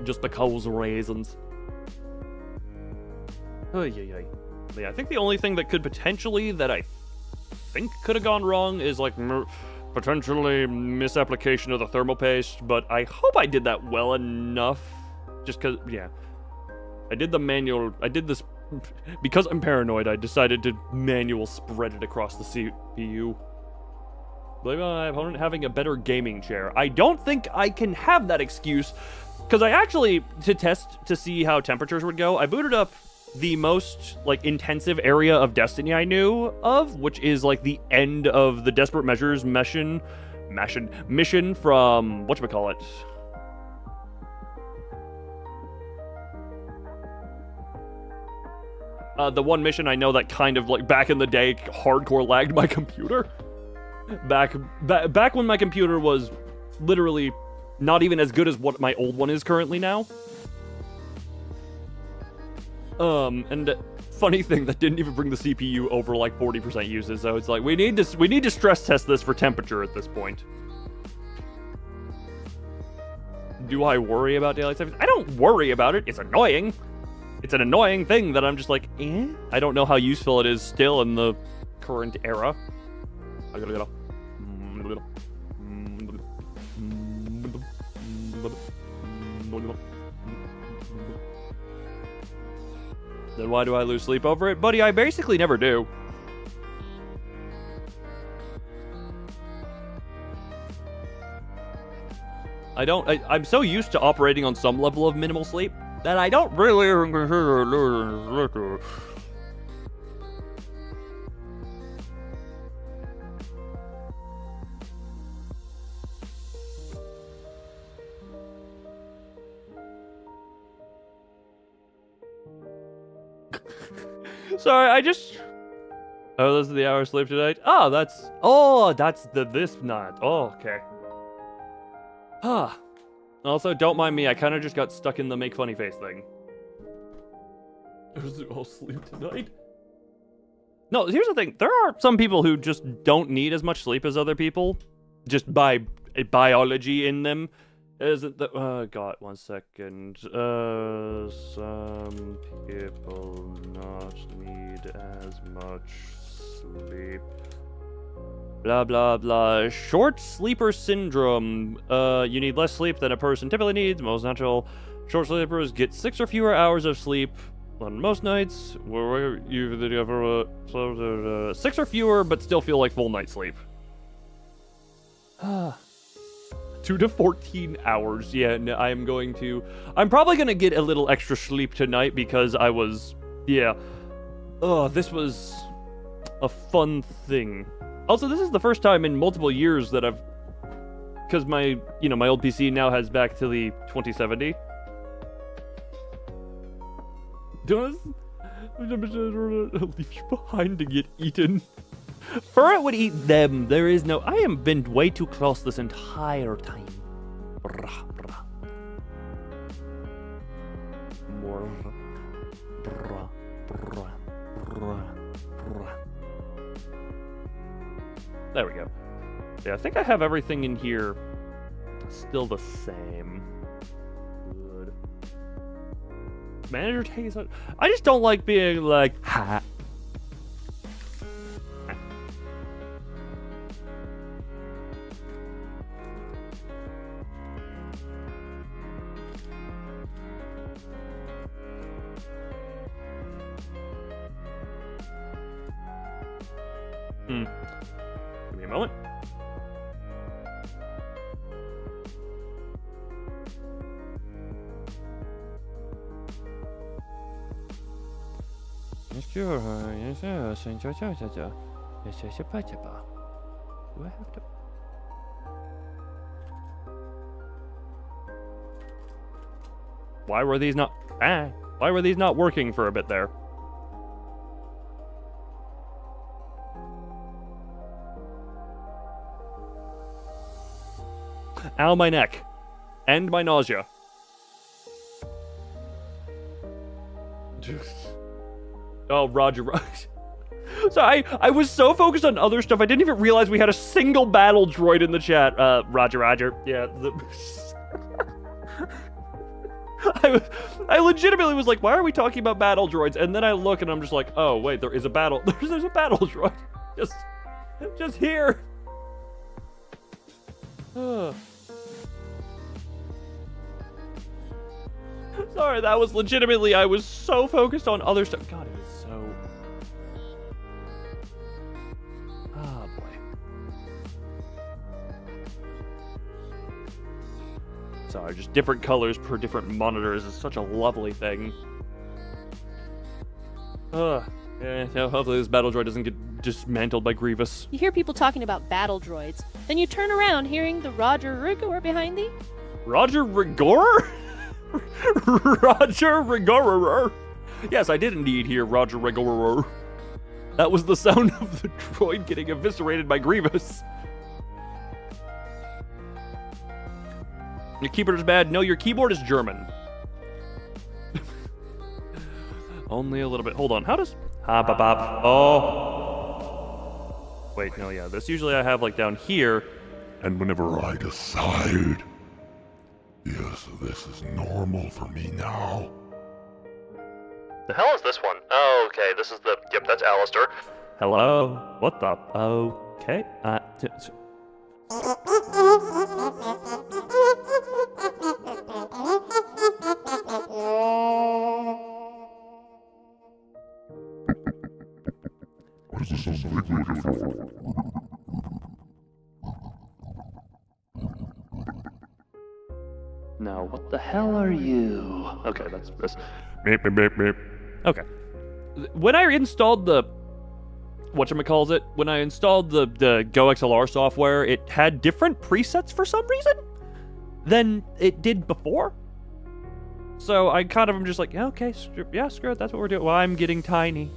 Just because reasons. Yeah, I think the only thing that could potentially, that I think could have gone wrong is, like, potentially misapplication of the thermal paste, but I hope I did that well enough, just because, yeah. I did this, because I'm paranoid, I decided to manual spread it across the CPU. Blame on my opponent having a better gaming chair. I don't think I can have that excuse, because I actually, to test to see how temperatures would go, I booted up the most, like, intensive area of Destiny I knew of, which is, like, the end of the Desperate Measures mission from, whatchamacallit? The one mission I know that kind of, like, back in the day, hardcore lagged my computer. Back when my computer was literally not even as good as what my old one is currently now. And funny thing, that didn't even bring the CPU over like 40% usage, so it's like, we need to stress test this for temperature at this point. Do I worry about daylight savings? I don't worry about it. It's annoying. It's an annoying thing that I'm just like, I don't know how useful it is still in the current era. I gotta get off. Then why do I lose sleep over it? Buddy, I basically never do. I'm so used to operating on some level of minimal sleep that I don't really consider. Sorry, Oh, those are the hours sleep tonight? Oh, that's this night. Oh, okay. Also, don't mind me, I kind of just got stuck in the make funny face thing. Those are all sleep tonight? No, here's the thing. There are some people who just don't need as much sleep as other people. Just by biology in them. Isn't that... God, 1 second. Some people not need as much sleep. Blah, blah, blah. Short sleeper syndrome. You need less sleep than a person typically needs. Most natural short sleepers get 6 or fewer hours of sleep on most nights. 6 or fewer, but still feel like full night sleep. 2 to 14 hours. Yeah, no, I'm probably gonna get a little extra sleep tonight because I was, yeah. Oh, this was a fun thing. Also, this is the first time in multiple years that because my old PC now has back to the 2070. Leave you behind to get eaten. Furret would eat them. There is no... I have been way too close this entire time. There we go. Yeah, I think I have everything in here still the same. Good. Manager takes out... I just don't like being like, ha. Give me a moment. Do I have to? Why were these not? Why were these not working for a bit there? Ow, my neck. And my nausea. Oh, Roger. So I was so focused on other stuff, I didn't even realize we had a single battle droid in the chat. Roger. Yeah. I legitimately was like, why are we talking about battle droids? And then I look and I'm just like, oh, wait, there is a battle. There's a battle droid. Just here. Sorry, that was legitimately, I was so focused on other stuff. God, it is so... Oh, boy. Sorry, just different colors per different monitors is such a lovely thing. Yeah, hopefully this battle droid doesn't get dismantled by Grievous. You hear people talking about battle droids, then you turn around hearing the Roger Rigor behind thee. Roger Rigor? Roger Rigor. Yes, I did indeed hear Roger Rigor. That was the sound of the droid getting eviscerated by Grievous. Your keyboard is bad. No, your keyboard is German. Only a little bit. Hold on. How does... Oh. Wait, no, yeah. This usually I have like down here. And whenever I decide, yes, this is normal for me now. The hell is this one? Oh, okay. This is the... Yep, that's Alistair. Hello? What the... Okay. What is this so vaguely looking for? Now, what the hell are you? Okay, that's this. Beep, beep, beep, beep. Okay. When I installed the... Whatchamacallit? When I installed the GoXLR software, it had different presets for some reason than it did before. So I kind of am just like, yeah, okay, screw it, that's what we're doing. Well, I'm getting tiny.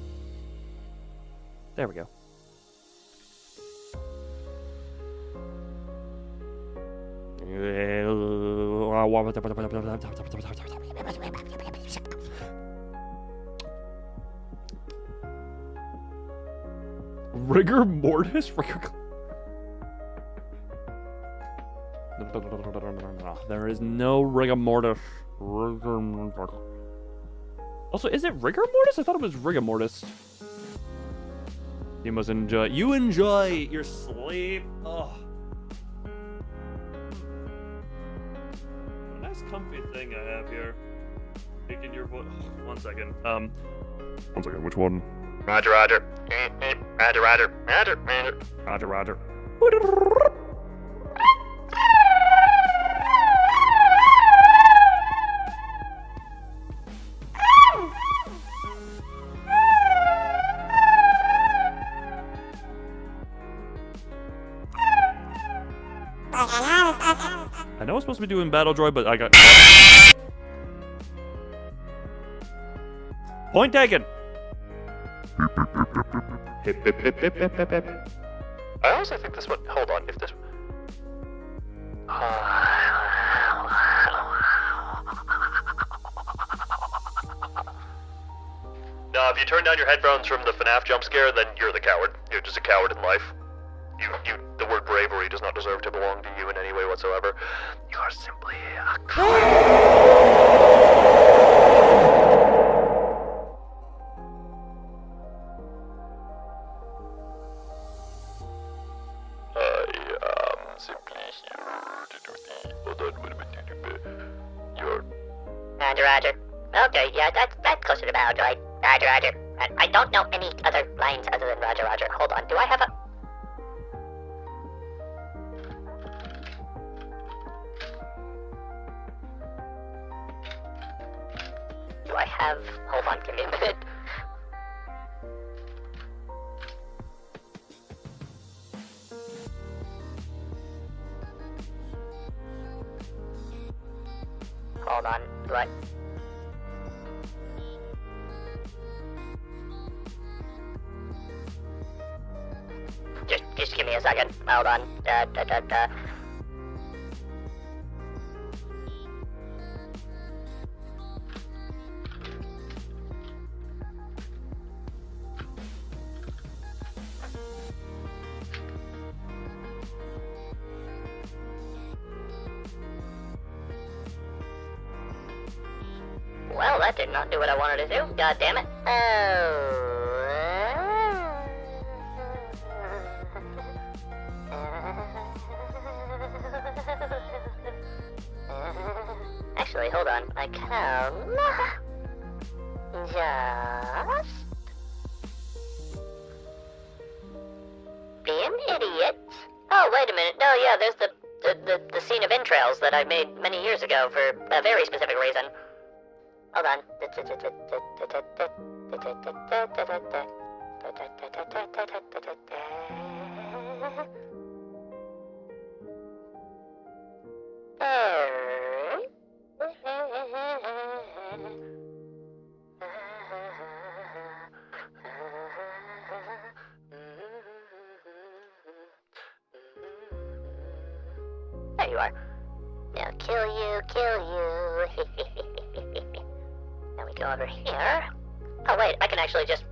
There we go. Rigor mortis? There is no rigor mortis. Also, is it rigor mortis? I thought it was rigor mortis. You must enjoy. You enjoy your sleep. Oh. What a nice comfy thing I have here. Making your voice. One second. One second, which one? Roger. Roger. I know I'm supposed to be doing Battle Droid, but I got... Point taken! Hip, hip, hip, hip, hip, hip, hip. I also think this one... Hold on, if this... No, if you turn down your headphones from the FNAF jump scare, then you're the coward. You're just a coward in life. The word bravery does not deserve to belong to you in any way whatsoever. You are simply a coward. I am simply here to do the... Hold on, what am I doing? Your... Roger. Okay, yeah, that's closer to Battle Droid. Roger. I don't know any other lines other than Roger. Hold on, do I have a... hold on. What? Just give me a second. Hold on. Well, that did not do what I wanted to do. God damn it. Actually, hold on. I can just be an idiot. Oh, wait a minute. No, yeah, there's the scene of entrails that I made many years ago for a very specific reason. Hold on. There you are. Now kill you. Now we go over here. Oh wait, I can actually just...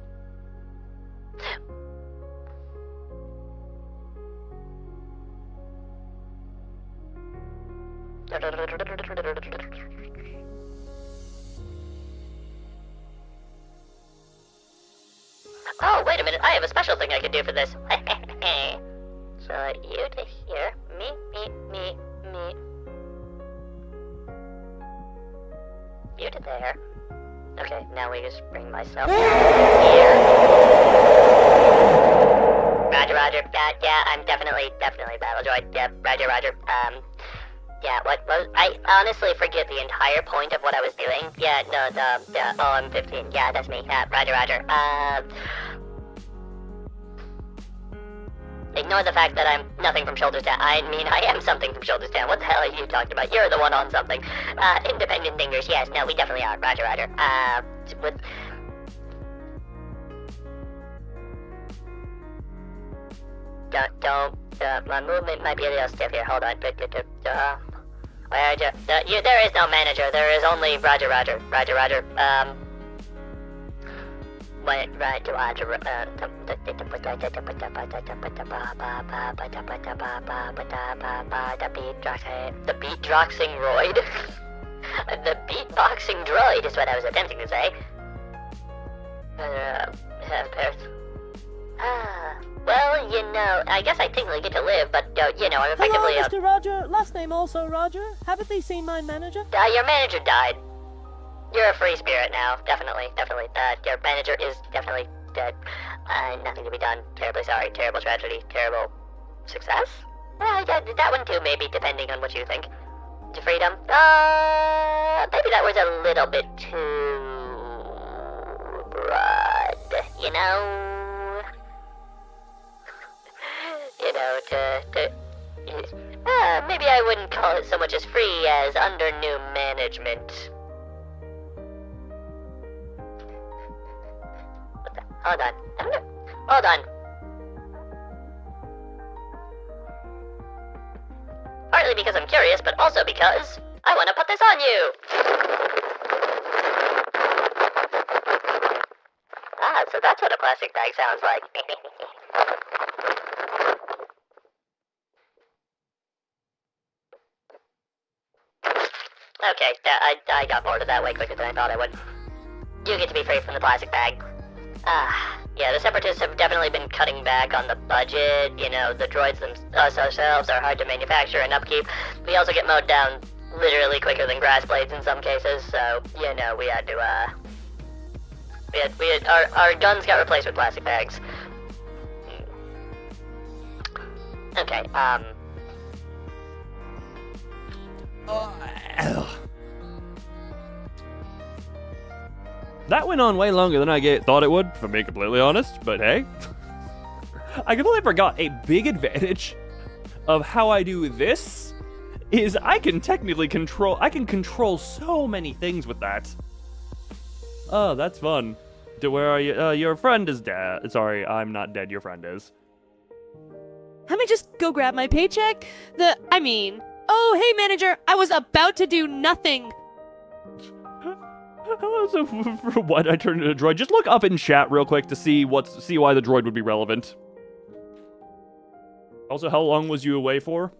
Oh, wait a minute, I have a special thing I can do for this. So you to here, me. You to there. Okay, now we just bring myself here. Roger. Yeah, I'm definitely battle droid. Yeah, Roger. Yeah, what was... I honestly forget the entire point of what I was doing. Yeah, no, I'm 15. Yeah, that's me. Yeah, Roger. Ignore the fact that I'm nothing from shoulders down. I mean, I am something from shoulders down. What the hell are you talking about? You're the one on something. Independent thinkers. Yes, no, we definitely are. Roger. With... Don't, my movement might be a little stiff here. Hold on. Where there is no manager. There is only Roger. The beatboxing droid. The beatboxing droid is what I was attempting to say. Well, you know, I guess I technically get to live, but, you know, I'm effectively... Hello, Mr. Roger. Last name also Roger. Haven't they seen my manager? Your manager died. You're a free spirit now. Definitely. Your manager is definitely dead. Nothing to be done. Terribly sorry. Terrible tragedy. Terrible success? Yeah, that one too, maybe, depending on what you think. To freedom? Maybe that was a little bit too... broad, you know? You know, maybe I wouldn't call it so much as free as under new management. Hold on. Partly because I'm curious, but also because I want to put this on you. So that's what a plastic bag sounds like. Okay, I got bored of that way quicker than I thought I would. You get to be free from the plastic bag. Yeah, the Separatists have definitely been cutting back on the budget. You know, the droids themselves are hard to manufacture and upkeep. We also get mowed down literally quicker than grass blades in some cases, so, you know, we had to, our guns got replaced with plastic bags. Okay, That went on way longer than I thought it would, if I'm being completely honest, but hey. I completely forgot a big advantage of how I do this is I can control so many things with that. Oh, that's fun. Where are you? Your friend is dead. Sorry, I'm not dead. Your friend is. Let me just go grab my paycheck. Oh, hey, manager. I was about to do nothing. So for what I turned into a droid, just look up in chat real quick to see why the droid would be relevant. Also, how long was you away for?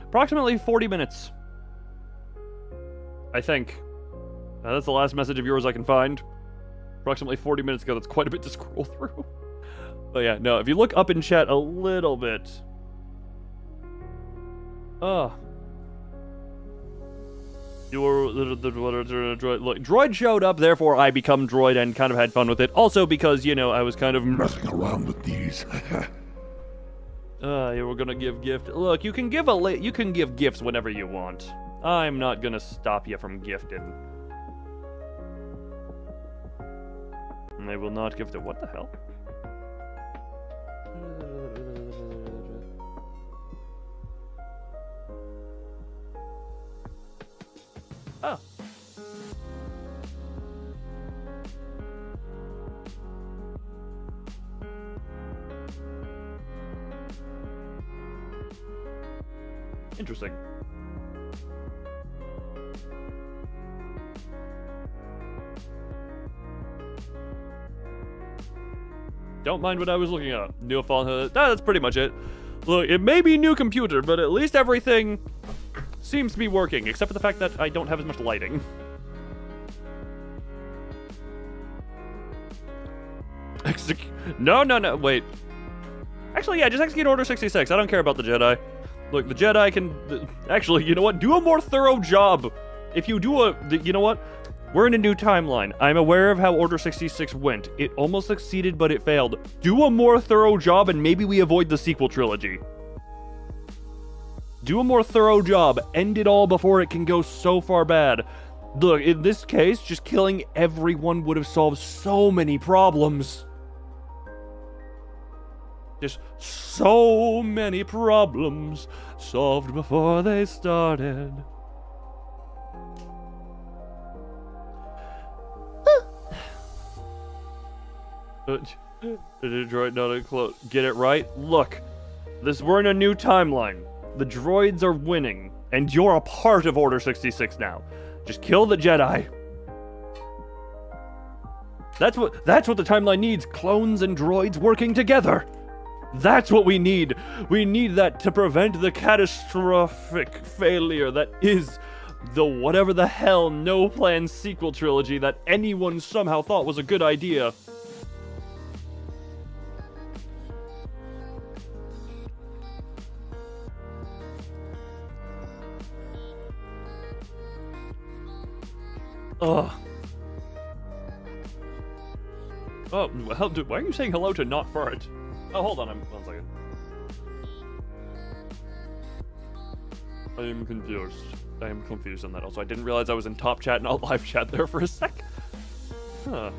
Approximately 40 minutes. I think. That's the last message of yours I can find. Approximately 40 minutes ago. That's quite a bit to scroll through. But yeah, no, if you look up in chat a little bit. You were the droid. Look, droid showed up, therefore I become droid and kind of had fun with it. Also because, you know, I was kind of Messing around with these. you were gonna give gift. Look, you can give gifts whenever you want. I'm not gonna stop you from gifting. And they will not gift it. What the hell? Oh. Interesting. Don't mind what I was looking at. New phone. That's pretty much it. Look, it may be a new computer, but at least everything seems to be working, except for the fact that I don't have as much lighting. No, wait. Actually, yeah, just execute Order 66. I don't care about the Jedi. Look, the Jedi can... Actually, you know what? Do a more thorough job. If you do you know what? We're in a new timeline. I'm aware of how Order 66 went. It almost succeeded, but it failed. Do a more thorough job, and maybe we avoid the sequel trilogy. Do a more thorough job. End it all before it can go so far bad. Look, in this case, just killing everyone would have solved so many problems. Just so many problems solved before they started. Droid not a close. Get it right? Look, we're in a new timeline. The droids are winning, and you're a part of Order 66 now. Just kill the Jedi. That's what the timeline needs. Clones and droids working together. That's what we need. We need that to prevent the catastrophic failure that is the whatever the hell no plan sequel trilogy that anyone somehow thought was a good idea. Ugh. Oh, why are you saying hello to not fart? Oh, hold on, one second. I am confused. I am confused on that also. I didn't realize I was in top chat, not live chat there for a sec. Huh.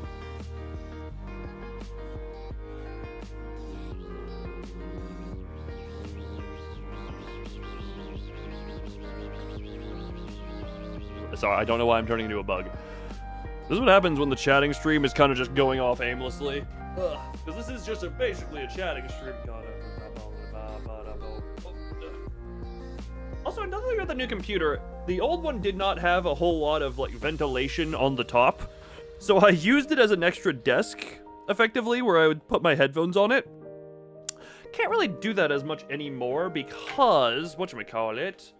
Sorry, I don't know why I'm turning into a bug. This is what happens when the chatting stream is kind of just going off aimlessly. Because this is just basically a chatting stream. Also, another thing about the new computer, the old one did not have a whole lot of like ventilation on the top. So I used it as an extra desk, effectively, where I would put my headphones on it. Can't really do that as much anymore because, whatchamacallit,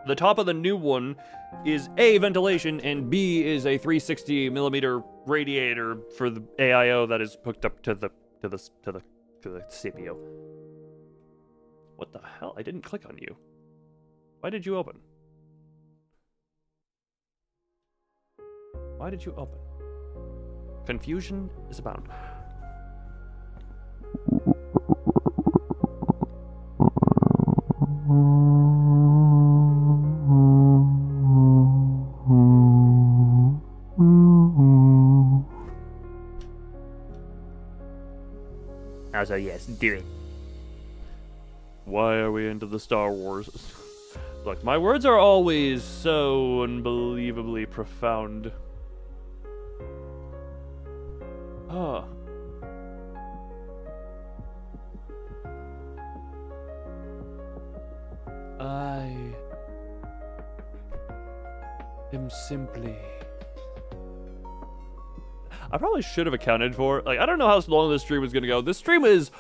the top of the new one is A, ventilation, and B is a 360 millimeter radiator for the AIO that is hooked up to the CPU. What the hell? I didn't click on you. Why did you open? Why did you open? Confusion is abound. Also, yes, do it. Why are we into the Star Wars? Look, my words are always so unbelievably profound. Huh. I am simply... I probably should have accounted for... Like, I don't know how long this stream is going to go. This stream is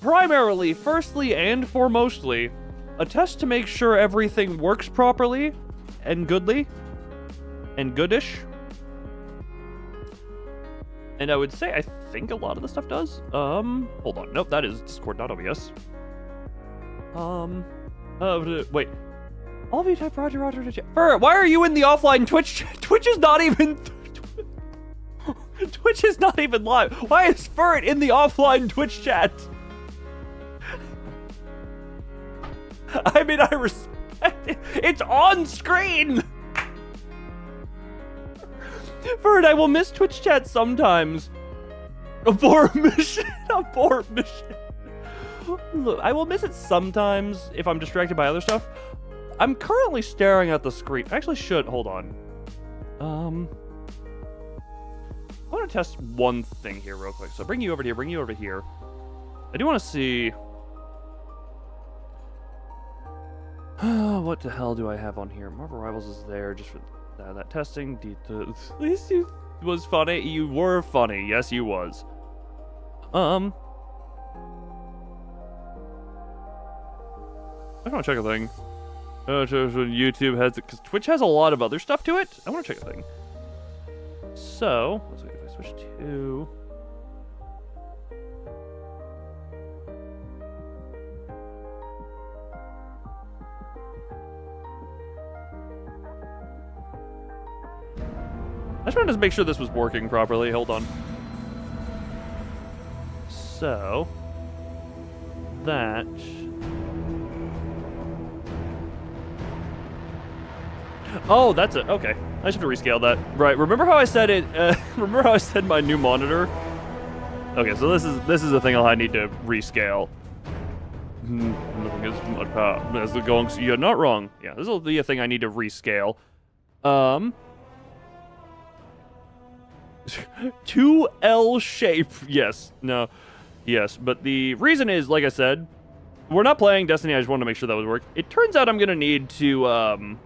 primarily, firstly and foremostly, a test to make sure everything works properly and goodly and goodish. And I would say I think a lot of the stuff does. Hold on. Nope, that is Discord, not OBS. Wait. All of you type Roger. Fur, why are you in the offline Twitch? Twitch is not even... Twitch is not even live. Why is Furret in the offline Twitch chat? I mean, I respect it. It's on screen! Furret, I will miss Twitch chat sometimes. Abort mission. Abort mission. Look, I will miss it sometimes if I'm distracted by other stuff. I'm currently staring at the screen. I actually should. Hold on. I want to test one thing here real quick. So bring you over here, I do want to see... what the hell do I have on here? Marvel Rivals is there just for that testing. At least you was funny. You were funny. Yes, you was. I just want to check a thing. YouTube has it, because Twitch has a lot of other stuff to it. I want to check a thing. So, let's see if I switch to... I just wanted to make sure this was working properly. Hold on. So, that... Oh, that's it. Okay. I should have to rescale that. Right. Remember how I said it? Remember how I said my new monitor? Okay, so this is a thing I need to rescale. Nothing is much power as the going. So you're not wrong. Yeah, this will be a thing I need to rescale. 2L shape. Yes. No. Yes. But the reason is, like I said, we're not playing Destiny. I just wanted to make sure that would work. It turns out I'm gonna need to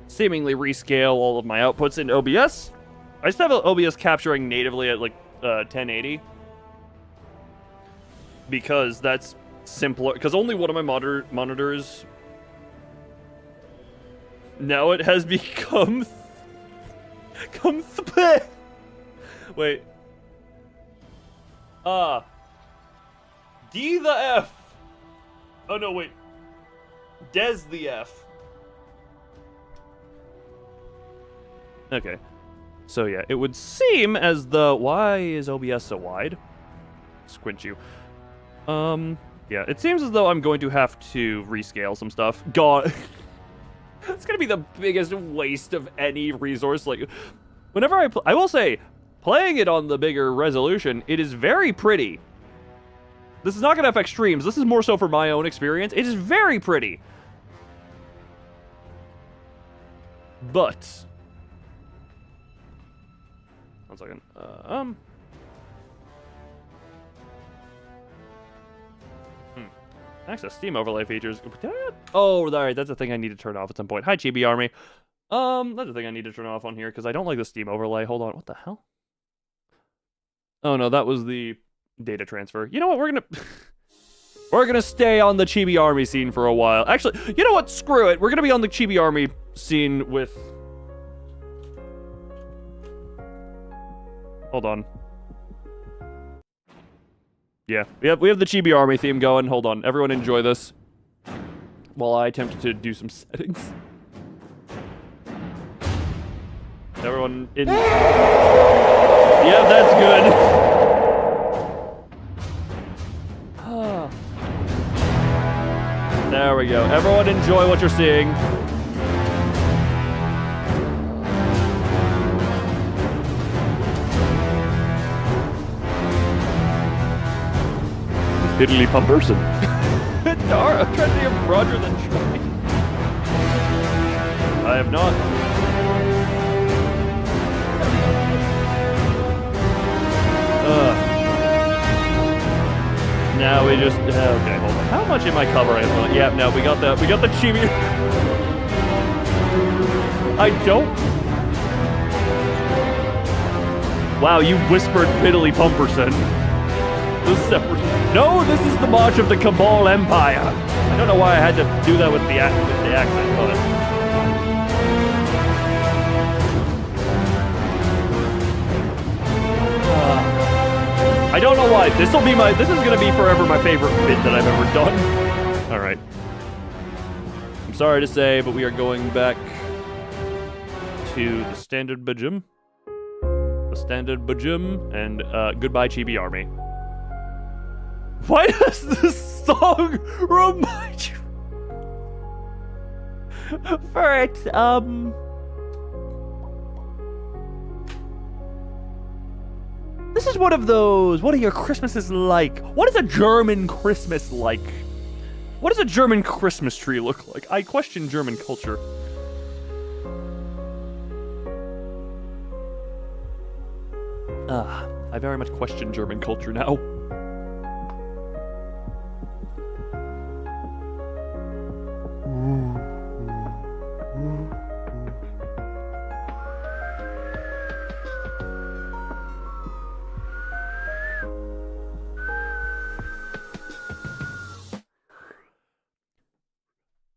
seemingly rescale all of my outputs in OBS. I just have OBS capturing natively at like 1080 because that's simpler. Because only one of my monitors now it has become wait. D the F. Oh no, wait. Des the F. Okay. So yeah, it would seem as though... Why is OBS so wide? Squint you. Yeah, it seems as though I'm going to have to rescale some stuff. God. It's gonna be the biggest waste of any resource. Like, whenever I will say, playing it on the bigger resolution, it is very pretty. This is not gonna affect streams. This is more so for my own experience. It is very pretty. But... One second. Access Steam overlay features. Oh, alright, that's a thing I need to turn off at some point. Hi, Chibi Army. That's a thing I need to turn off on here because I don't like the Steam overlay. Hold on, what the hell? Oh no, that was the data transfer. You know what? We're gonna stay on the Chibi Army scene for a while. Actually, you know what? Screw it. We're gonna be on the Chibi Army scene with. Hold on. Yeah, we have the Chibi Army theme going. Hold on. Everyone enjoy this while I attempt to do some settings. Everyone in... Yeah, that's good. There we go. Everyone enjoy what you're seeing. piddly pump person. A tragedy of Roger than Troy. I have not. Now we just okay. Hold on. How much am I covering? Yeah, no, we got the chibi. I don't. Wow, you whispered piddly pumperson. No, this is the march of the Cabal Empire. I don't know why I had to do that with the accent, but. I don't know why. This is gonna be forever my favorite bit that I've ever done. All right. I'm sorry to say, but we are going back to the standard Bajum. The standard Bajum, and goodbye, Chibi Army. Why does this song remind you? For it, this is one of those. What are your Christmases like? What is a German Christmas like? What does a German Christmas tree look like? I question German culture. I very much question German culture now.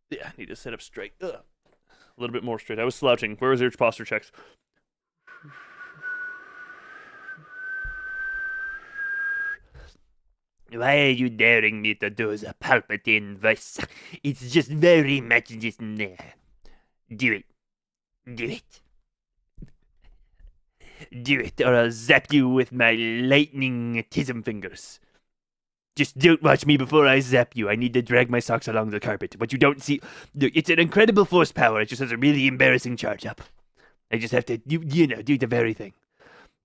Yeah, I need to sit up straight. Ugh. A little bit more straight. I was slouching. Where was your posture checks? Why are you daring me to do the Palpatine voice? It's just very much just there. Do it. Do it. Do it, or I'll zap you with my lightning tism fingers. Just don't watch me before I zap you. I need to drag my socks along the carpet. But you don't see... It's an incredible force power. It just has a really embarrassing charge up. I just have to, you know, do the very thing.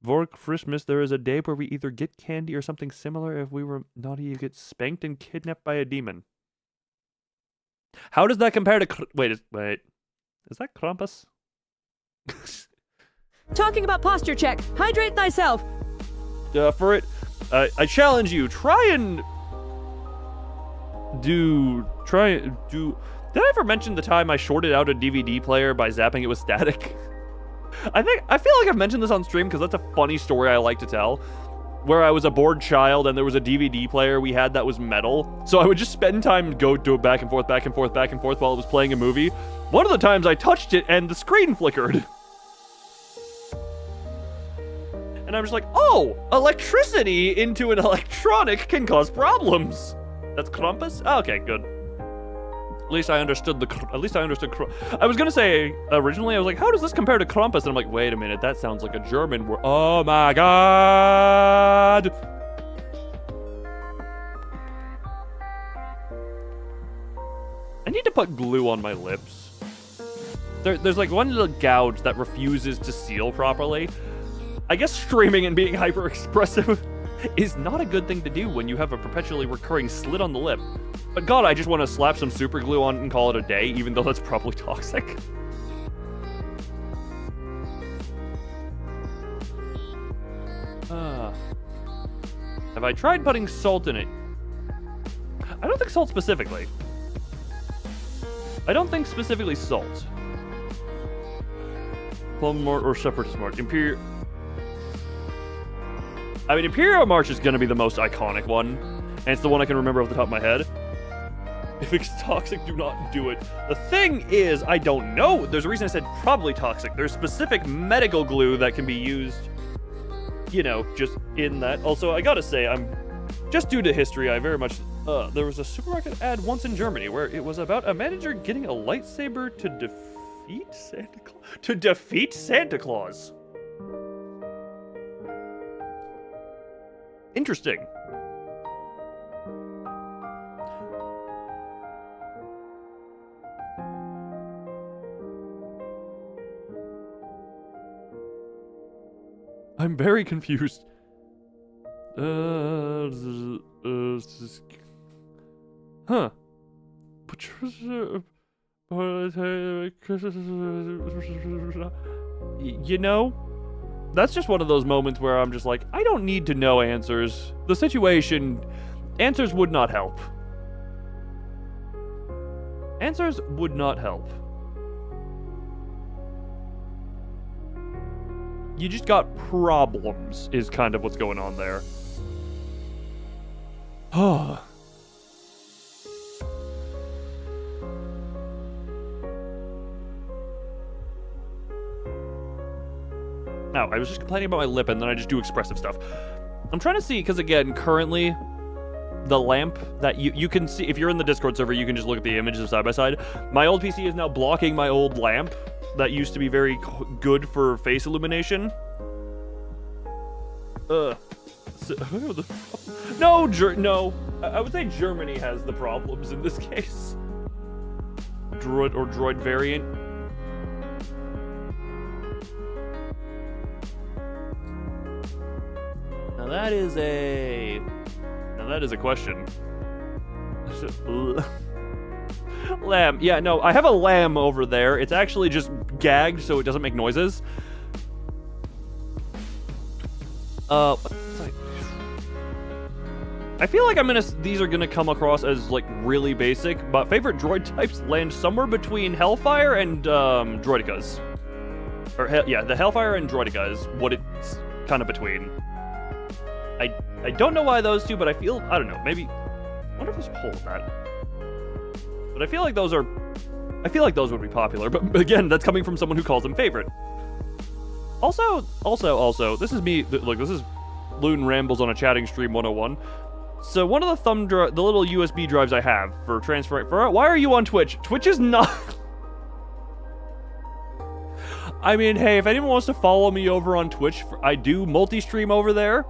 For Christmas, there is a day where we either get candy or something similar. If we were naughty, you get spanked and kidnapped by a demon. How does that compare to... Wait. Is that Krampus? Talking about posture check. Hydrate thyself. For it, I challenge you. Try and do... Did I ever mention the time I shorted out a DVD player by zapping it with static? I feel like I've mentioned this on stream because that's a funny story I like to tell. Where I was a bored child and there was a DVD player we had that was metal. So I would just spend time do it back and forth while I was playing a movie. One of the times I touched it and the screen flickered. And I'm just like, oh, electricity into an electronic can cause problems. That's Krampus? Oh, okay, good. At least I understood I was gonna say, originally, I was like, how does this compare to Krampus? And I'm like, wait a minute, that sounds like a German word. Oh my god! I need to put glue on my lips. There's like one little gouge that refuses to seal properly. I guess streaming and being hyper-expressive is not a good thing to do when you have a perpetually recurring slit on the lip. But god, I just want to slap some super glue on and call it a day, even though that's probably toxic. Have I tried putting salt in it? I don't think salt specifically. I don't think specifically salt. Plum Mort or Separatist March. Imperial March is going to be the most iconic one. And it's the one I can remember off the top of my head. If it's toxic, do not do it. The thing is, I don't know. There's a reason I said probably toxic. There's specific medical glue that can be used, you know, just in that. Also, I gotta say, just due to history, I very much... there was a supermarket ad once in Germany where it was about a manager getting a lightsaber to defeat Santa Claus. To defeat Santa Claus. Interesting. I'm very confused. You know, that's just one of those moments where I'm just like, I don't need to know answers. The situation, answers would not help. Answers would not help. You just got problems, is kind of what's going on there. Oh. Now, I was just complaining about my lip, and then I just do expressive stuff. I'm trying to see, because again, currently, the lamp that you can see, if you're in the Discord server, you can just look at the images side by side. My old PC is now blocking my old lamp that used to be very good for face illumination. No, no. I would say Germany has the problems in this case. Droid variant. Now that is a question. Lamb. Yeah, no, I have a lamb over there. It's actually just gagged so it doesn't make noises. I feel like these are gonna come across as like really basic, but favorite droid types land somewhere between Hellfire and Droidicas. Yeah, the Hellfire and Droidica is what it's kind of between. I don't know why those two, but I don't know, maybe, I wonder if there's a poll with that. But I feel like those would be popular, but again, that's coming from someone who calls them favorite. Also, this is me, look, this is Loon Rambles on a Chatting Stream 101. So one of the the little USB drives I have for transferring, why are you on Twitch? Twitch is not... I mean, hey, if anyone wants to follow me over on Twitch, I do multi-stream over there.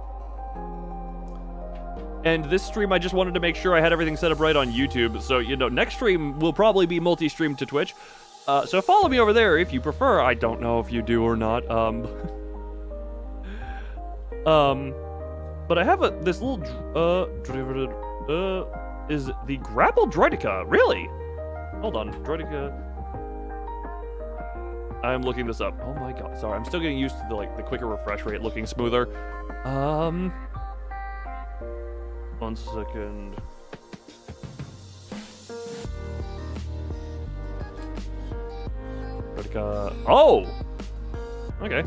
And this stream, I just wanted to make sure I had everything set up right on YouTube. So, you know, next stream will probably be multi-streamed to Twitch. So follow me over there if you prefer. I don't know if you do or not. But I have this little, is the Grapple Droidica, really? Hold on, Droidica. I'm looking this up. Oh my god, sorry, I'm still getting used to the quicker refresh rate looking smoother. 1 second. Droidica, oh! Okay.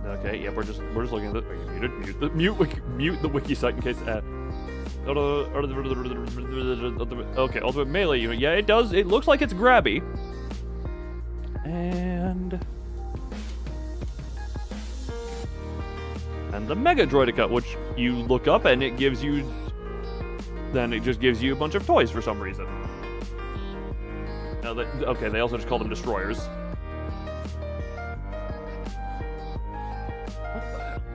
Okay, yeah, we're just looking at it. Are you muted? Mute the wiki site in case. Okay, ultimate melee unit. Yeah, it does. It looks like it's grabby. And the Mega Droidica, which you look up and it gives you. Then it just gives you a bunch of toys for some reason. Now okay, they also just call them destroyers.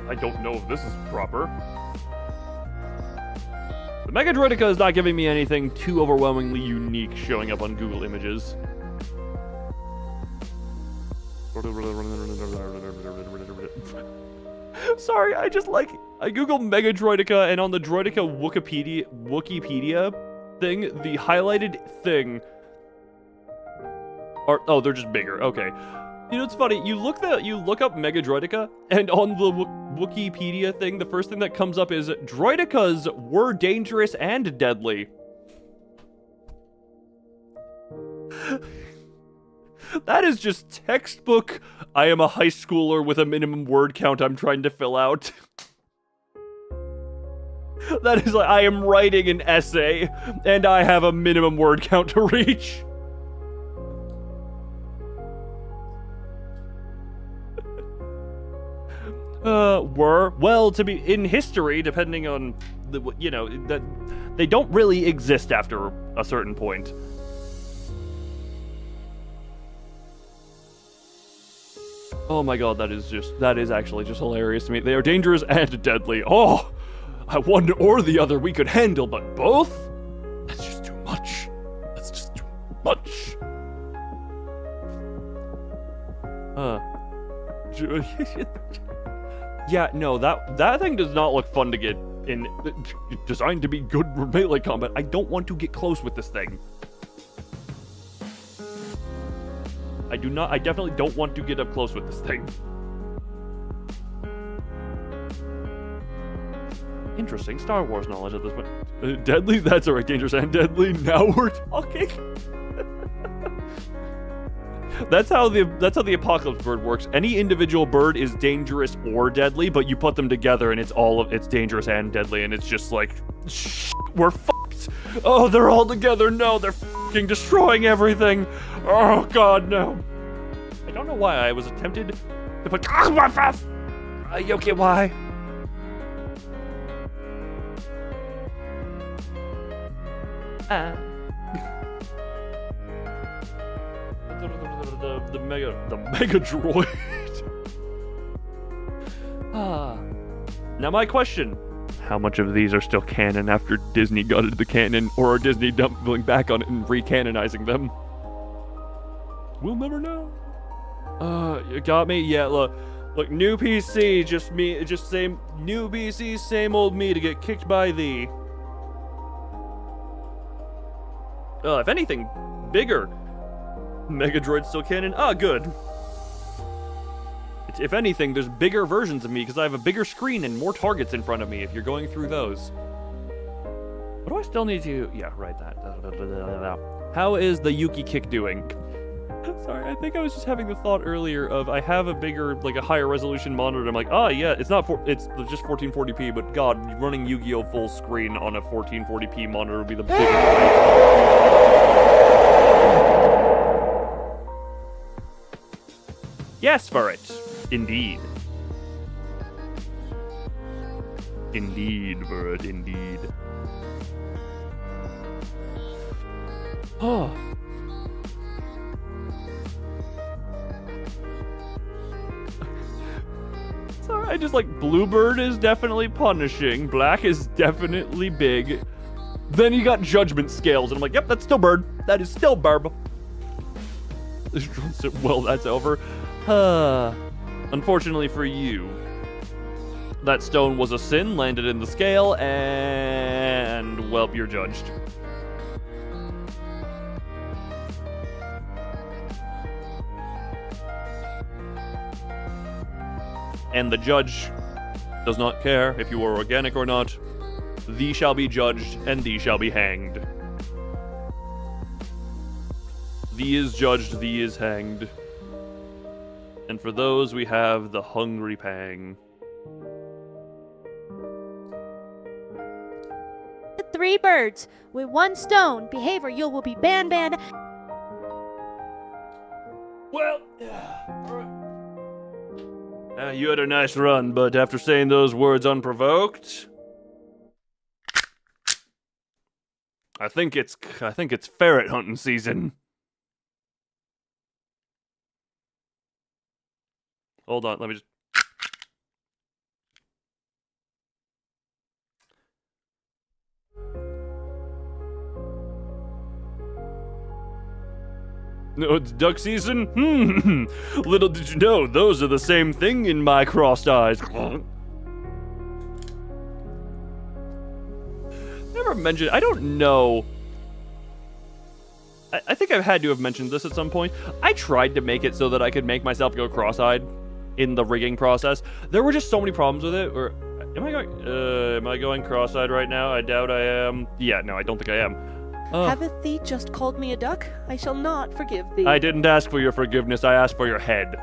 I don't know if this is proper. The Mega Droidica is not giving me anything too overwhelmingly unique showing up on Google Images. Sorry, I Googled Mega Droidica, and on the Droidica Wikipedia thing, the highlighted thing oh, they're just bigger. Okay. You know, it's funny, you look up Mega Droidica, and on the Wikipedia thing, the first thing that comes up is, Droidicas were dangerous and deadly. That is just textbook, I am a high schooler with a minimum word count I'm trying to fill out. That is like, I am writing an essay, and I have a minimum word count to reach. Well, to be in history, depending on that they don't really exist after a certain point. Oh my god, that is actually just hilarious to me. They are dangerous and deadly. Oh, one or the other we could handle, but both? That's just too much. That's just too much. Yeah, no, that thing does not look fun to get in. Designed to be good melee combat. I don't want to get close with this thing. I definitely don't want to get up close with this thing. Interesting Star Wars knowledge at this point. Deadly? That's alright, dangerous and deadly. Now we're talking. That's how the apocalypse bird works. Any individual bird is dangerous or deadly, but you put them together and it's dangerous and deadly, and it's just like, we're fucked. Oh, they're all together. No, they're fucking destroying everything. Oh god, no. I don't know why I was tempted to put okay, why? The mega droid. Now my question: how much of these are still canon after Disney gutted the canon, or are Disney doubling back on it and recanonizing them? We'll never know. You got me. Yeah, look, new PC, new PC, same old me to get kicked by thee. If anything, bigger. Mega Droid's still canon? Ah, good. If anything, there's bigger versions of me because I have a bigger screen and more targets in front of me if you're going through those. What do I still need to... Yeah, write that. How is the Yuki kick doing? Sorry, I think I was just having the thought earlier of I have a bigger, like a higher resolution monitor. And I'm like, yeah, it's just 1440p, but God, running Yu-Gi-Oh! Full screen on a 1440p monitor would be the biggest... Yes, for it. Indeed. Indeed, bird, indeed. Oh. Sorry, I just like Bluebird is definitely punishing. Black is definitely big. Then you got judgment scales, and I'm like, yep, that's still bird. That is still barb. Well, that's over. Unfortunately for you, that stone was a sin, landed in the scale, and, welp, you're judged. And the judge does not care if you are organic or not. Thee shall be judged, and thee shall be hanged. Thee is judged, thee is hanged. And for those, we have the Hungry Pang. 3 birds with 1 stone. Behavior, you will be banned. Well, you had a nice run, but after saying those words unprovoked, I think it's ferret hunting season. Hold on, let me just... No, it's duck season? Little did you know, those are the same thing in my crossed eyes. Never mentioned, I don't know. I think I've had to have mentioned this at some point. I tried to make it so that I could make myself go cross-eyed in the rigging process. There were just so many problems with it. Or am I going cross-eyed right now? I doubt I am. Yeah, no, I don't think I am. Haveth thee just called me a duck? I shall not forgive thee. I didn't ask for your forgiveness, I asked for your head.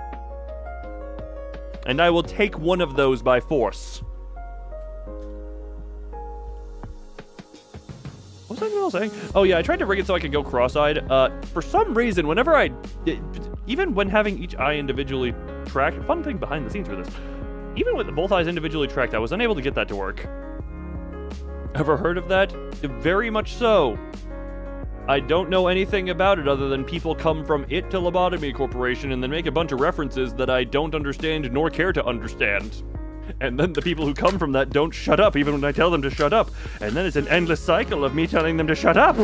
And I will take one of those by force. What was I saying? Oh yeah, I tried to rig it so I could go cross-eyed. For some reason, whenever even when having each eye individually tracked, fun thing behind the scenes for this, even with both eyes individually tracked, I was unable to get that to work. Ever heard of that? Very much so. I don't know anything about it other than people come from it to Lobotomy Corporation and then make a bunch of references that I don't understand nor care to understand. And then the people who come from that don't shut up even when I tell them to shut up. And then it's an endless cycle of me telling them to shut up.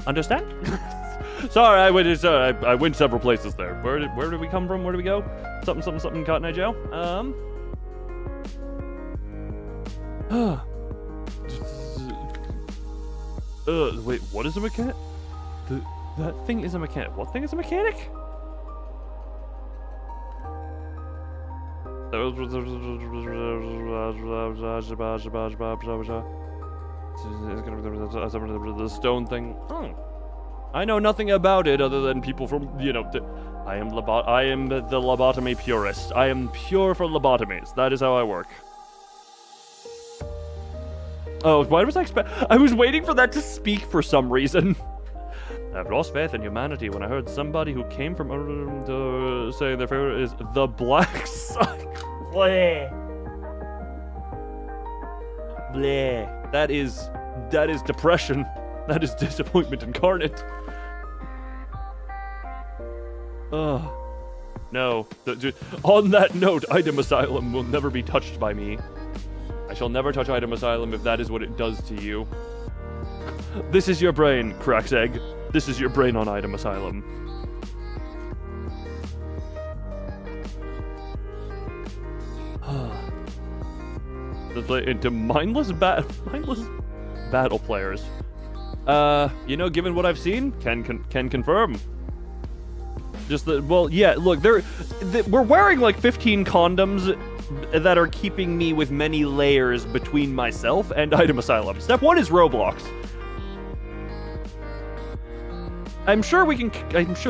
Understand? Sorry, I went several places there. Where did we come from? Where did we go? Something, Cotton Eye Joe. Wait, what is a mechanic? That thing is a mechanic. What thing is a mechanic? The stone thing. Oh. I know nothing about it other than people from, I am the lobotomy purist. I am pure for lobotomies. That is how I work. Oh, why was I I was waiting for that to speak for some reason. I've lost faith in humanity when I heard somebody who came from saying their favorite is the black cycle. Bleh. Bleh. That is depression. That is disappointment incarnate. Ugh. No. On that note, Item Asylum will never be touched by me. I shall never touch Item Asylum if that is what it does to you. This is your brain, Crack's Egg. This is your brain on Item Asylum. Let's play into mindless battle players. Given what I've seen, can confirm. Just look, we're wearing like 15 condoms that are keeping me with many layers between myself and Item Asylum. Step 1 is Roblox. I'm sure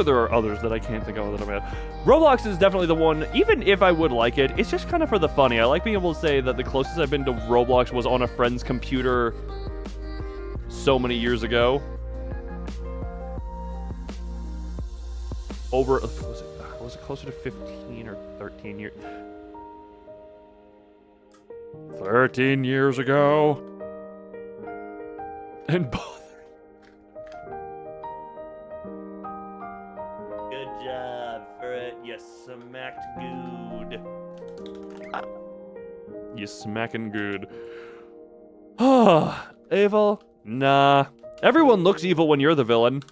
there are others that I can't think of that I'm at. Roblox is definitely the one, even if I would like it, it's just kind of for the funny. I like being able to say that the closest I've been to Roblox was on a friend's computer so many years ago. Was it closer to 15 or 13 years? 13 years ago. And both. Good job for it, you smacked good. You smacking good. Evil? Nah. Everyone looks evil when you're the villain.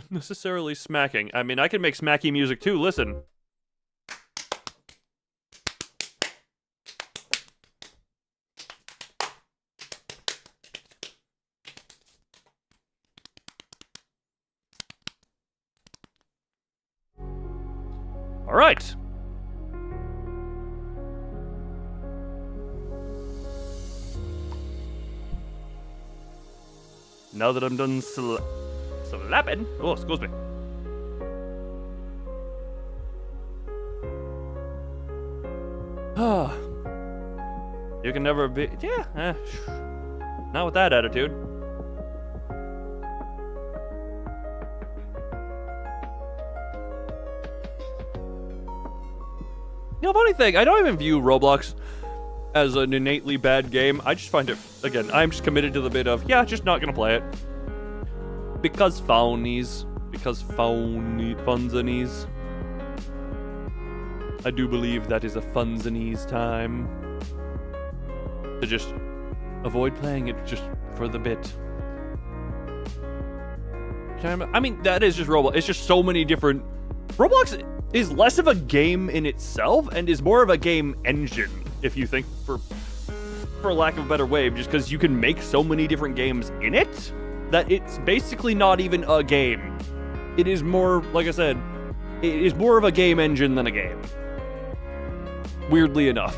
Necessarily smacking. I mean, I can make smacky music too, listen. All right. Now that I'm done slapping. Oh, excuse me. You can never be. Yeah. Not with that attitude. Funny thing, I don't even view Roblox as an innately bad game. I just find it, again, I'm just committed to the bit of, just not gonna play it. Because phonies. Because funzanies. I do believe that is a funzanies time. To just avoid playing it just for the bit. I mean, that is just Roblox. It's just so many different... Roblox is less of a game in itself and is more of a game engine, if you think, for lack of a better way, just because you can make so many different games in it that it's basically not even a game. It is more, like I said, it is more of a game engine than a game. Weirdly enough.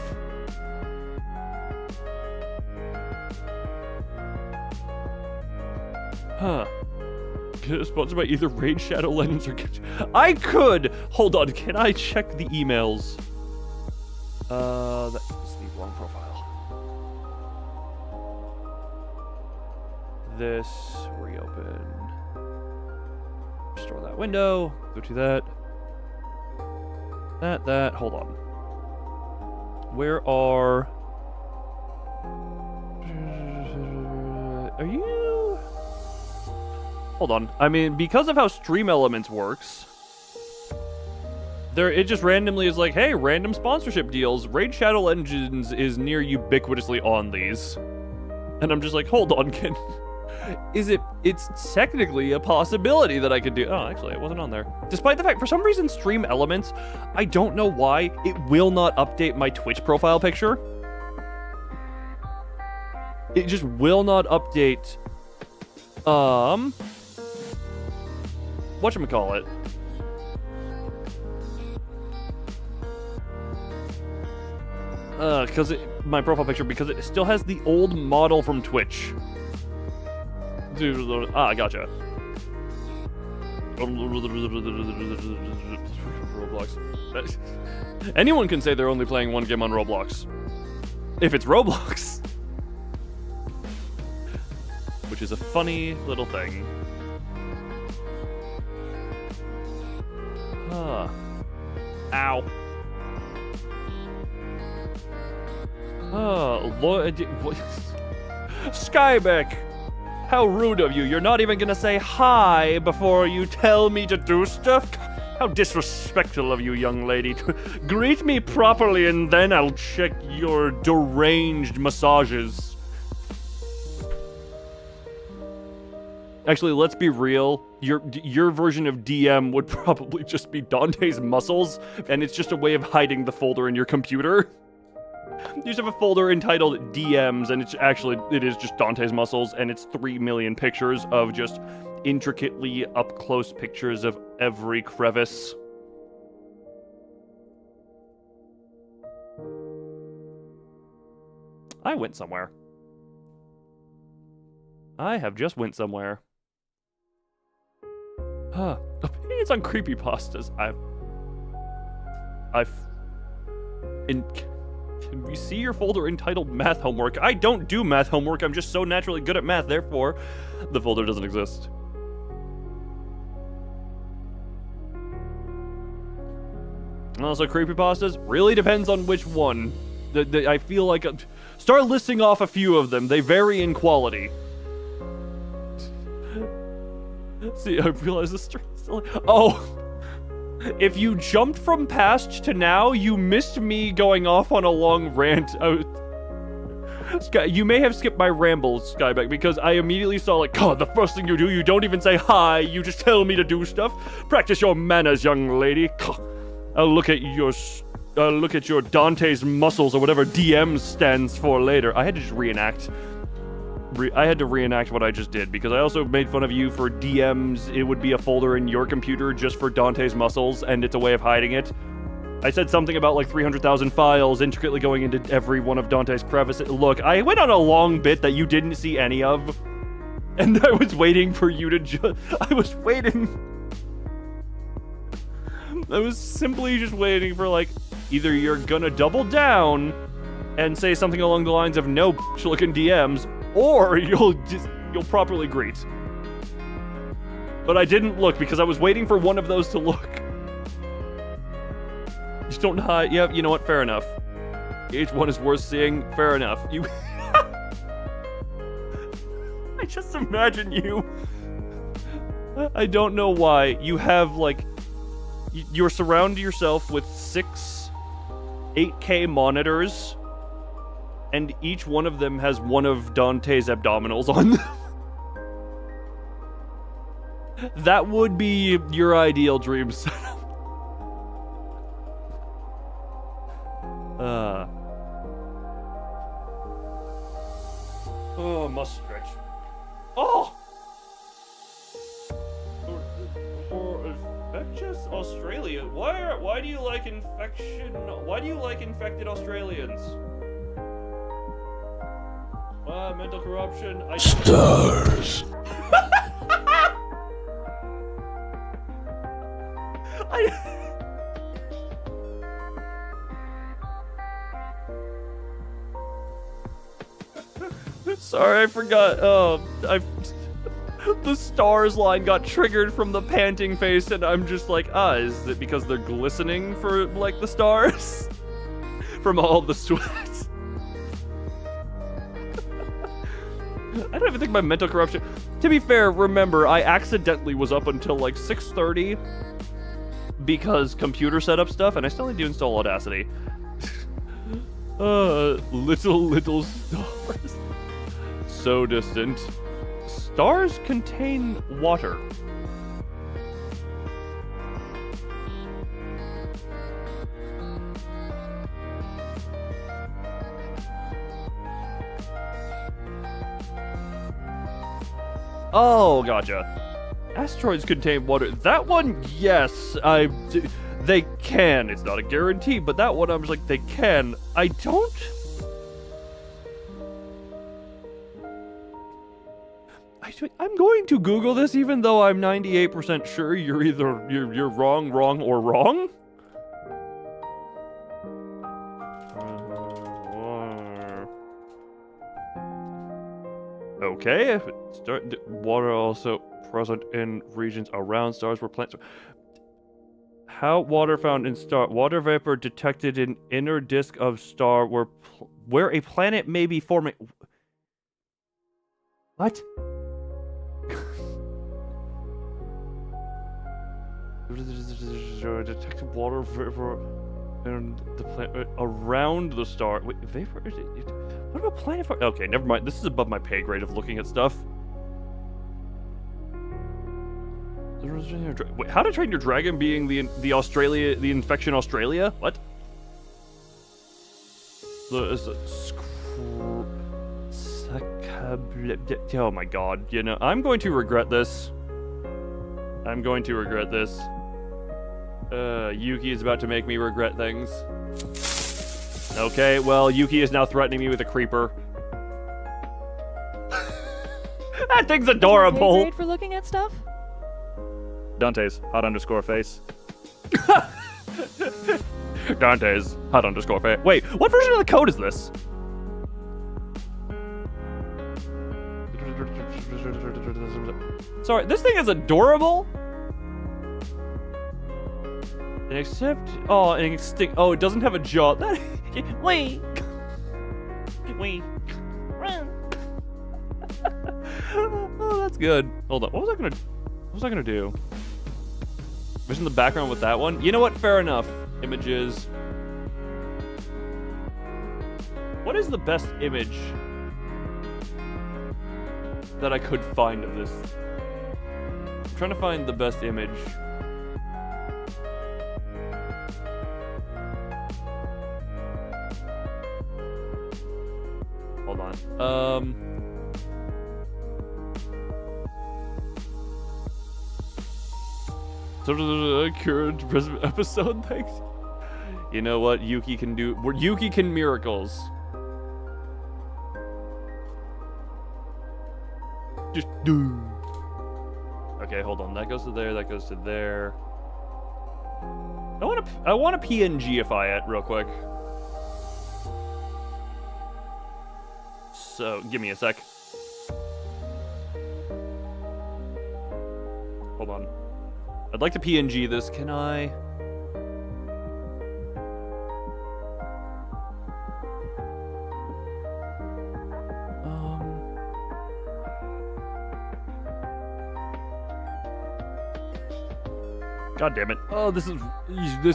Huh. Sponsored by either Raid Shadow Legends or... I could! Hold on, can I check the emails? That's the wrong profile. This, reopen. Restore that window. Go to that. That, hold on. Where are you? Hold on. I mean, because of how Stream Elements works, it just randomly is like, hey, random sponsorship deals. Raid Shadow Legends is near ubiquitously on these. And I'm just like, hold on, Ken. It's technically a possibility that I could do. Oh, actually, it wasn't on there. Despite the fact, for some reason, Stream Elements, I don't know why, it will not update my Twitch profile picture. It just will not update, whatchamacallit? My profile picture, because it still has the old model from Twitch. Ah, gotcha. Roblox. Anyone can say they're only playing one game on Roblox. If it's Roblox. Which is a funny little thing. Ow. Oh, Lord. Skybeck! How rude of you. You're not even gonna say hi before you tell me to do stuff? How disrespectful of you, young lady. Greet me properly and then I'll check your deranged massages. Actually, let's be real. Your version of DM would probably just be Dante's muscles, and it's just a way of hiding the folder in your computer. You just have a folder entitled DMs, and it is just Dante's muscles, and it's 3 million pictures of just intricately up-close pictures of every crevice. I went somewhere. I have just went somewhere. Opinions on creepypastas. Can we see your folder entitled math homework? I don't do math homework. I'm just so naturally good at math. Therefore, the folder doesn't exist. Also, creepypastas really depends on which one. I feel like start listing off a few of them. They vary in quality. See, I realize the stream still. Oh. If you jumped from past to now, you missed me going off on a long rant. Sky, you may have skipped my rambles, Skybeck, because I immediately saw like, God, the first thing you do, you don't even say hi, you just tell me to do stuff. Practice your manners, young lady. I'll look at your Dante's muscles or whatever DM stands for later. I had to just reenact. I had to reenact what I just did, because I also made fun of you for DMs. It would be a folder in your computer just for Dante's muscles, and it's a way of hiding it. I said something about like 300,000 files intricately going into every one of Dante's crevices. Look, I went on a long bit that you didn't see any of, and I was waiting for you to I was waiting. I was simply just waiting for, like, either you're gonna double down and say something along the lines of no bitch-looking DMs, or you'll properly greet. But I didn't look because I was waiting for one of those to look. Just don't hide. Yeah, you know what? Fair enough. Each one is worth seeing. Fair enough. You. I just imagine you. I don't know why. You have, like, you're surrounding yourself with 6 8K monitors, and each one of them has one of Dante's abdominals on them. That would be your ideal dream setup. Oh, must stretch. Oh! For infectious Australia. Why do you like infection? Why do you like infected Australians? Mental corruption. Stars. Sorry, I forgot. The stars line got triggered from the panting face, and I'm just like, is it because they're glistening for, like, the stars? From all the sweat. I don't even think my mental corruption... To be fair, remember, I accidentally was up until, like, 6:30 because computer setup stuff, and I still need to install Audacity. Little stars. so distant. Stars contain water. Oh, gotcha. Asteroids contain water. That one, yes, they can. It's not a guarantee, but that one, I'm just like, they can. I don't. I'm going to Google this, even though I'm 98% sure you're either you're wrong, or wrong. Okay, if it water also present in regions around stars where plants. How water found in star water vapor detected in inner disk of star where a planet may be forming. What? Detected water vapor in the planet around the star. Wait, vapor? What about planet? Okay, never mind. This is above my pay grade of looking at stuff. Wait, How to Train Your Dragon being the infection Australia? What? Oh my god, you know, I'm going to regret this. Yuki is about to make me regret things. Okay, well, Yuki is now threatening me with a creeper. That thing's adorable. Grade for looking at stuff? Dante's hot_face. Dante's hot_face. Wait, what version of the code is this? Sorry, this thing is adorable. An except, oh, an extinct. Oh, it doesn't have a jaw. That. Wait. Oh, that's good. Hold on. What was I gonna do? Was in the background with that one? You know what? Fair enough. Images. What is the best image that I could find of this? I'm trying to find the best image. Hold on. Current present episode, thanks. You know what? Yuki can miracles. Just do. Okay, hold on. That goes to there. That goes to there. I want to PNGify it real quick. So give me a sec. Hold on. I'd like to PNG this. Can I? God damn it. Oh, this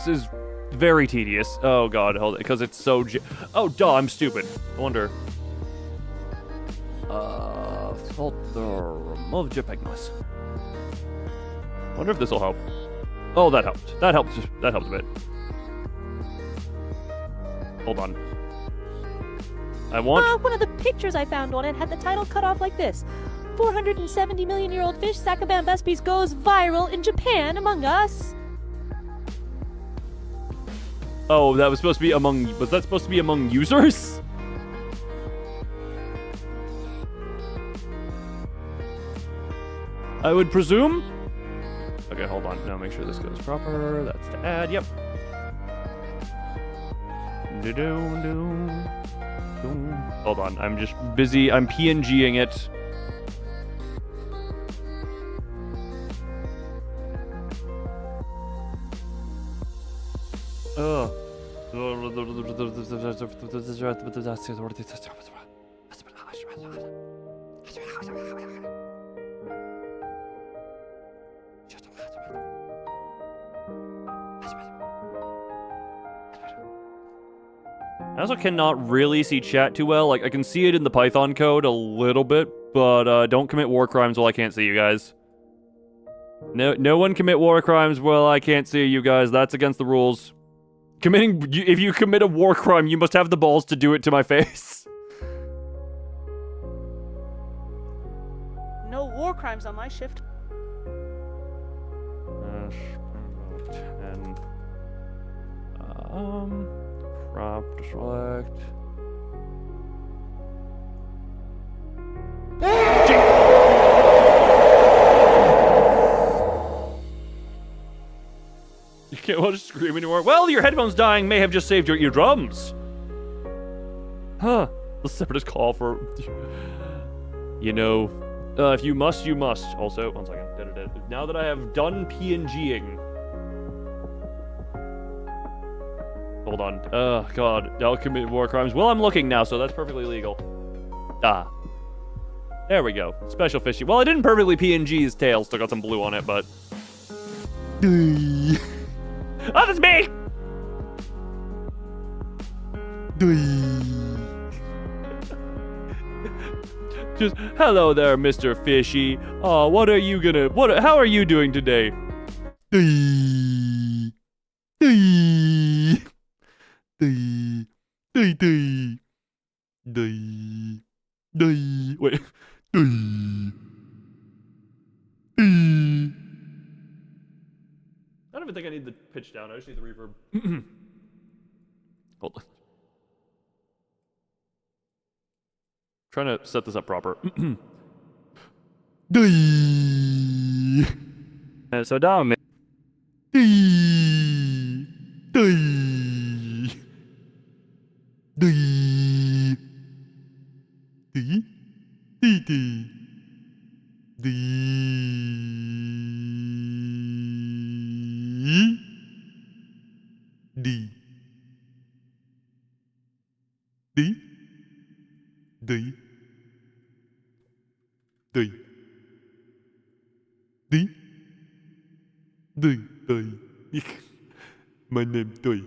is very tedious. Oh god, hold it, because it's so oh, duh, I'm stupid. I wonder. Filter, remove JPEG noise. Wonder if this will help. Oh, that helped. That helped a bit. Hold on. I want... One of the pictures I found on it had the title cut off like this. 470 million year old fish Sakabambespes goes viral in Japan among us. Oh, that was supposed to be among... Was that supposed to be among users? I would presume? Okay, hold on. Now make sure this goes proper. That's to add. Yep. Hold on. I'm just busy. I'm PNGing it. Ugh. I also cannot really see chat too well. Like, I can see it in the Python code a little bit, but don't commit war crimes while I can't see you guys. No one commit war crimes while I can't see you guys. That's against the rules. If you commit a war crime, you must have the balls to do it to my face. No war crimes on my shift. 10. Prop select. You can't watch scream anymore. Well, your headphones dying may have just saved your eardrums. Huh. The separatist call for... You know... if you must, you must. Also, one second. Now that I have done PNGing... Hold on. God. I'll commit war crimes. Well, I'm looking now, so that's perfectly legal. Ah. There we go. Special fishy. Well, I didn't perfectly PNG his tail. Still got some blue on it, but... Oh, that's me! Just, hello there, Mr. Fishy. What are you gonna... How are you doing today? Wait. I don't even think I need the pitch down. I just need the reverb. Hold on. Trying to set this up proper. So dumb. My name Toy.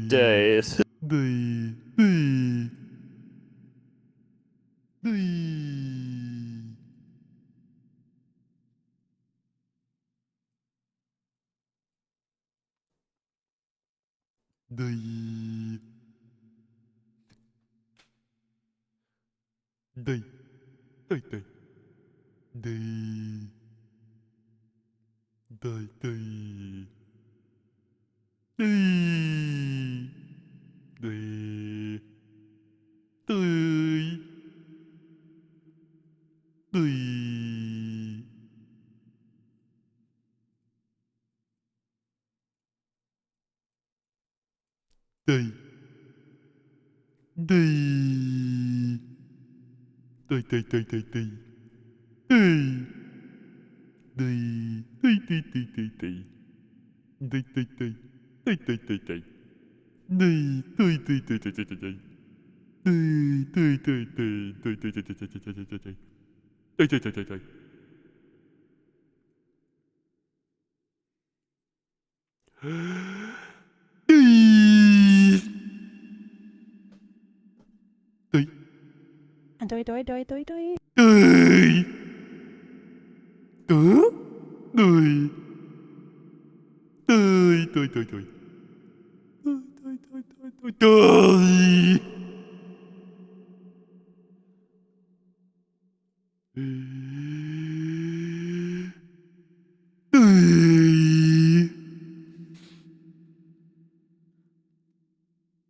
Days.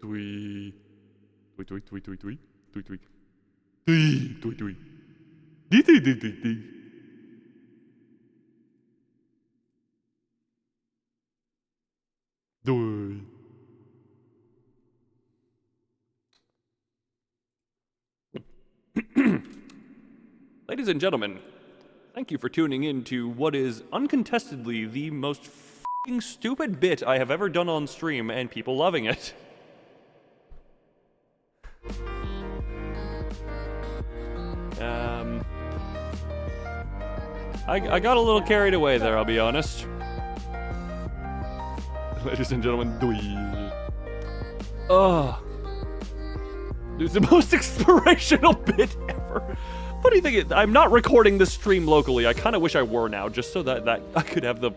Twee. Twee, twee, twee, twee, twee. Twee, twee. Twee, twee, twee. Dee, dee, dee, dee, dee. Doei. Ladies and gentlemen, thank you for tuning in to what is uncontestedly the most f***ing stupid bit I have ever done on stream, and people loving it. I got a little carried away there, I'll be honest. Ladies and gentlemen, dwee. Ugh. It's the most inspirational bit ever. Funny thing is, I'm not recording this stream locally. I kind of wish I were now, just so that I could have the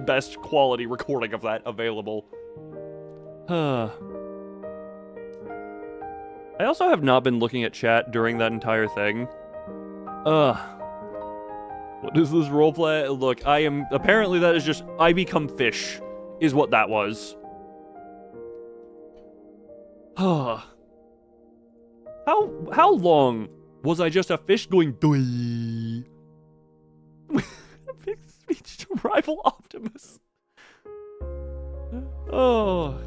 best quality recording of that available. I also have not been looking at chat during that entire thing. What is this roleplay? Look, apparently that is just, I become fish, is what that was. How long was I just a fish going doy? Big speech to rival Optimus. Oh.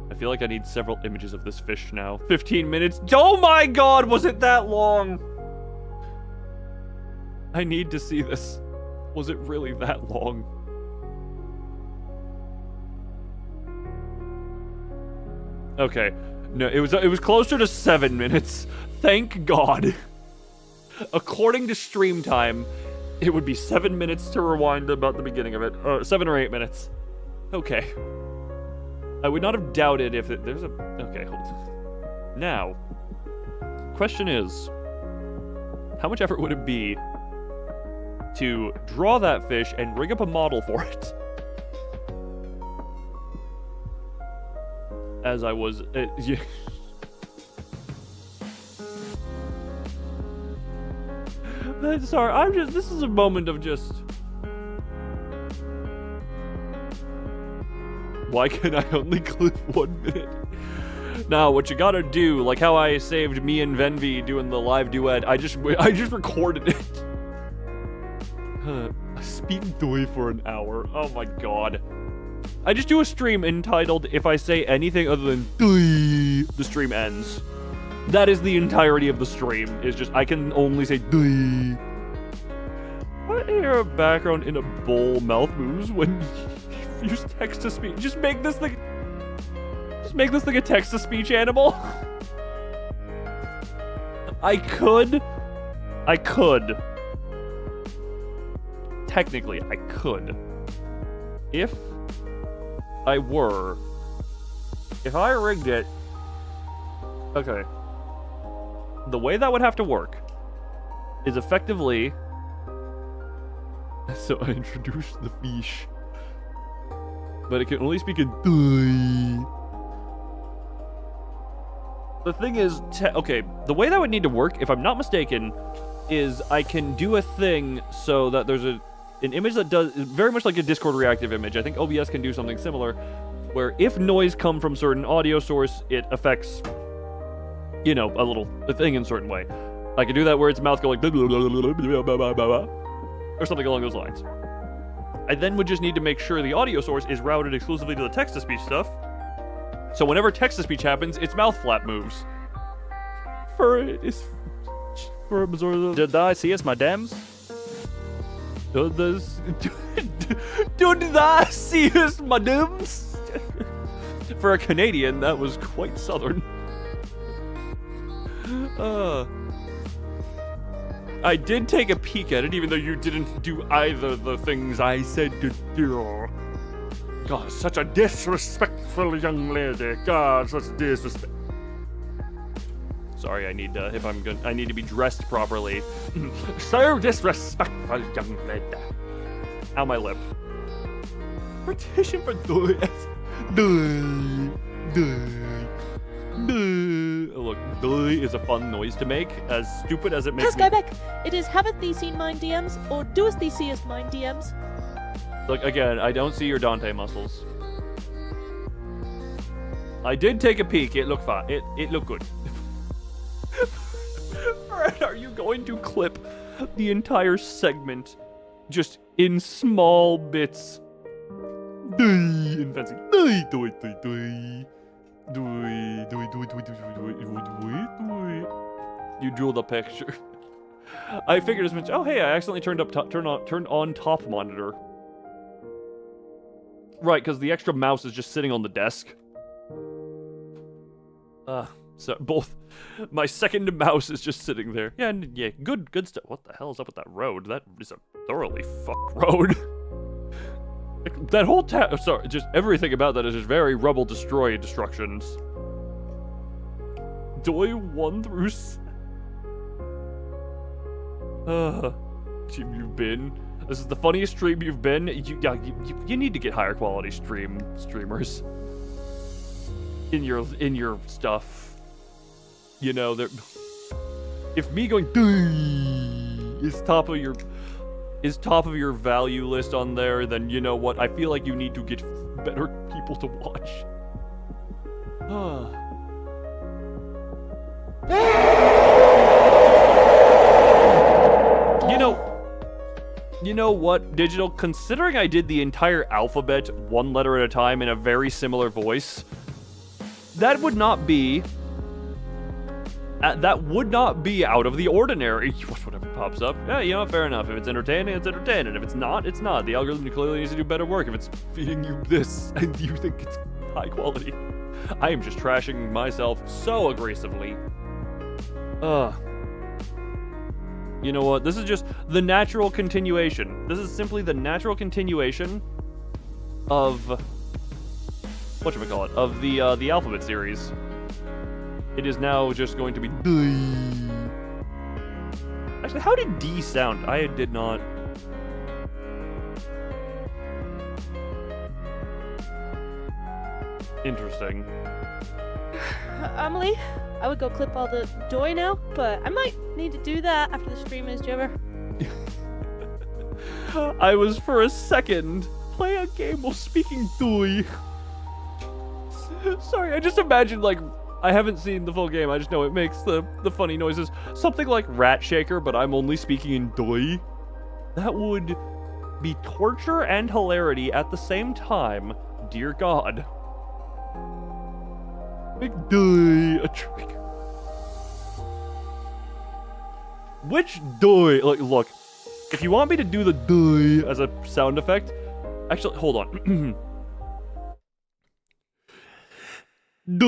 I feel like I need several images of this fish now. 15 minutes. Oh my god, was it that long? I need to see this. Was it really that long? Okay. No, it was closer to 7 minutes. Thank God. According to stream time, it would be 7 minutes to rewind about the beginning of it. 7 or 8 minutes. Okay. I would not have doubted if there's a... Okay, hold on. Now, question is, how much effort would it be to draw that fish and rig up a model for it? As I was... yeah. Sorry, this is a moment of just... Why can I only clip 1 minute? Now, what you gotta do, like how I saved me and Venvi doing the live duet, I just recorded it. Speaking doy for an hour. Oh my god. I just do a stream entitled, if I say anything other than doy, the stream ends. That is the entirety of the stream, is just, I can only say doy. What? hear a background in a bowl mouth moves when you use text to speech. Just make this thing a text to speech animal. I could. Technically, I could. If I rigged it. Okay. The way that would have to work is effectively. So I introduced the fish. But it can only speak in Doi. The thing is, okay, the way that would need to work, if I'm not mistaken, is I can do a thing so that there's an image that does very much like a Discord reactive image. I think OBS can do something similar, where if noise come from certain audio source, it affects, you know, a thing in a certain way. I can do that where its mouth go like or something along those lines. I then would just need to make sure the audio source is routed exclusively to the text-to-speech stuff. So whenever text-to-speech happens, its mouth flap moves. Did I see us, my dams? Did I see us, madams? For a Canadian, that was quite southern. I did take a peek at it, even though you didn't do either of the things I said to do. God, such a disrespectful young lady. God, such disrespect. Sorry, I need I need to be dressed properly. So disrespectful, young lady. Ow, my lip. Petition for Doi. Look, Doi is a fun noise to make, as stupid as it makes me. Skyback, it is haven't thee seen mine DMs, or doest thee see us mine DMs? Look, again, I don't see your Dante muscles. I did take a peek. It looked fine. It looked good. Fred, are you going to clip the entire segment just in small bits? In fancy. You drew the picture. I figured as much. Oh, hey, I accidentally turned on top monitor. Right, because the extra mouse is just sitting on the desk. So both my second mouse is just sitting there. Yeah, yeah, good stuff. What the hell is up with that road? That is a thoroughly fucked road. Like, that whole sorry, just everything about that is just very rubble destroy destructions. Doi 1 through. You've been. This is the funniest stream you've been. You need to get higher quality streamers in your stuff. You know, if me going is top of your value list on there, then you know what? I feel like you need to get better people to watch. You know what, Digital? Considering I did the entire alphabet one letter at a time in a very similar voice, that would not be out of the ordinary. Whatever pops up. Yeah, you know, fair enough. If it's entertaining, it's entertaining. If it's not, it's not. The algorithm clearly needs to do better work if it's feeding you this and you think it's high quality. I am just trashing myself so aggressively. You know what? This is just the natural continuation. This is simply the natural continuation of whatchamacallit, of the alphabet series. It is now just going to be D. Actually, how did D sound? I did not. Interesting. Emily, I would go clip all the Doi now, but I might need to do that after the stream is over. I was for a second playing a game while speaking Doi. Sorry, I just imagined, like, I haven't seen the full game, I just know it makes the funny noises. Something like Rat Shaker, but I'm only speaking in Doi. That would be torture and hilarity at the same time. Dear God. Make Doi a trigger. Which Doi? Like, look, If you want me to do the duh as a sound effect, actually, hold on. Duh.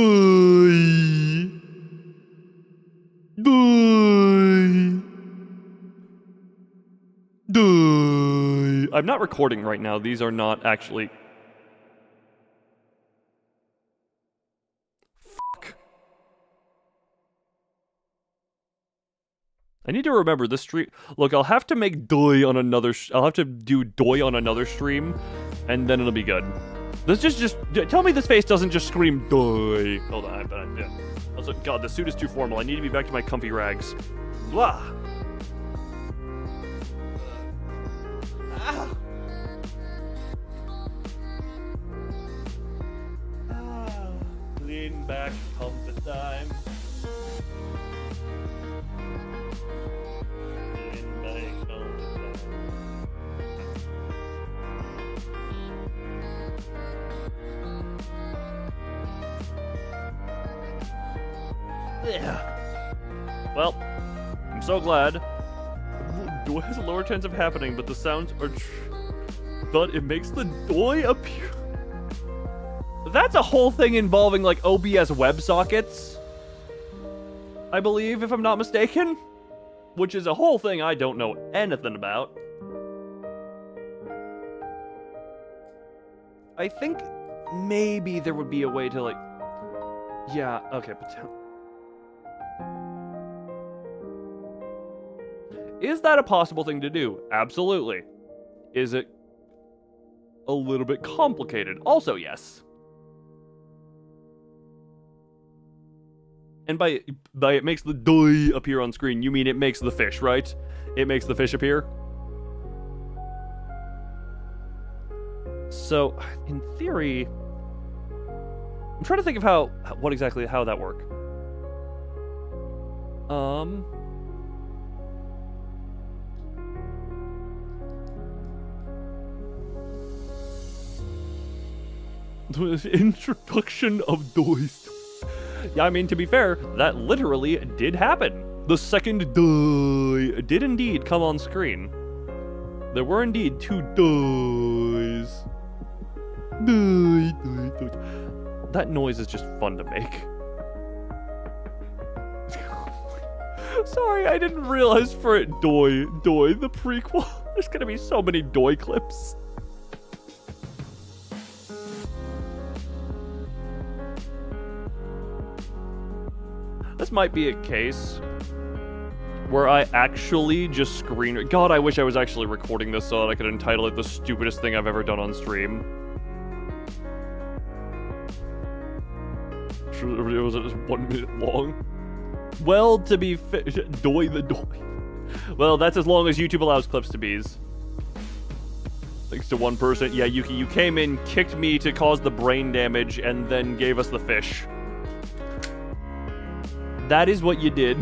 Duh. Duh. I'm not recording right now. These are not actually... Fuck. I need to remember this stream. Look, I'll have to make doy on another. I'll have to do doy on another stream, and then it'll be good. This just tell me this face doesn't just scream doy. Hold on, yeah. Also, God, the suit is too formal. I need to be back to my comfy rags. Blah. Lean back, comfort time. Yeah. Well, I'm so glad. Doy has a lower chance of happening, but the sounds are but it makes the doy appear. That's a whole thing involving like OBS WebSockets, I believe, if I'm not mistaken. Which is a whole thing I don't know anything about. I think maybe there would be a way to like... Yeah, okay, but... Is that a possible thing to do? Absolutely. Is it a little bit complicated? Also, yes. And by it makes the doy appear on screen, you mean it makes the fish, right? It makes the fish appear? So, in theory... I'm trying to think of how that work. The introduction of doys. Yeah, I mean, to be fair, that literally did happen. The second doy did indeed come on screen. There were indeed 2 doys. Doy, doy, doy. That noise is just fun to make. Sorry, I didn't realize for it, doy, the prequel. There's gonna be so many doy clips. This might be a case where I actually just screen... God, I wish I was actually recording this so that I could entitle it the stupidest thing I've ever done on stream. It was just 1 minute long. Well, to be fair... Doy the doy. Well, that's as long as YouTube allows clips to be's. Thanks to one person. Yeah, Yuki, you came in, kicked me to cause the brain damage, and then gave us the fish. That is what you did.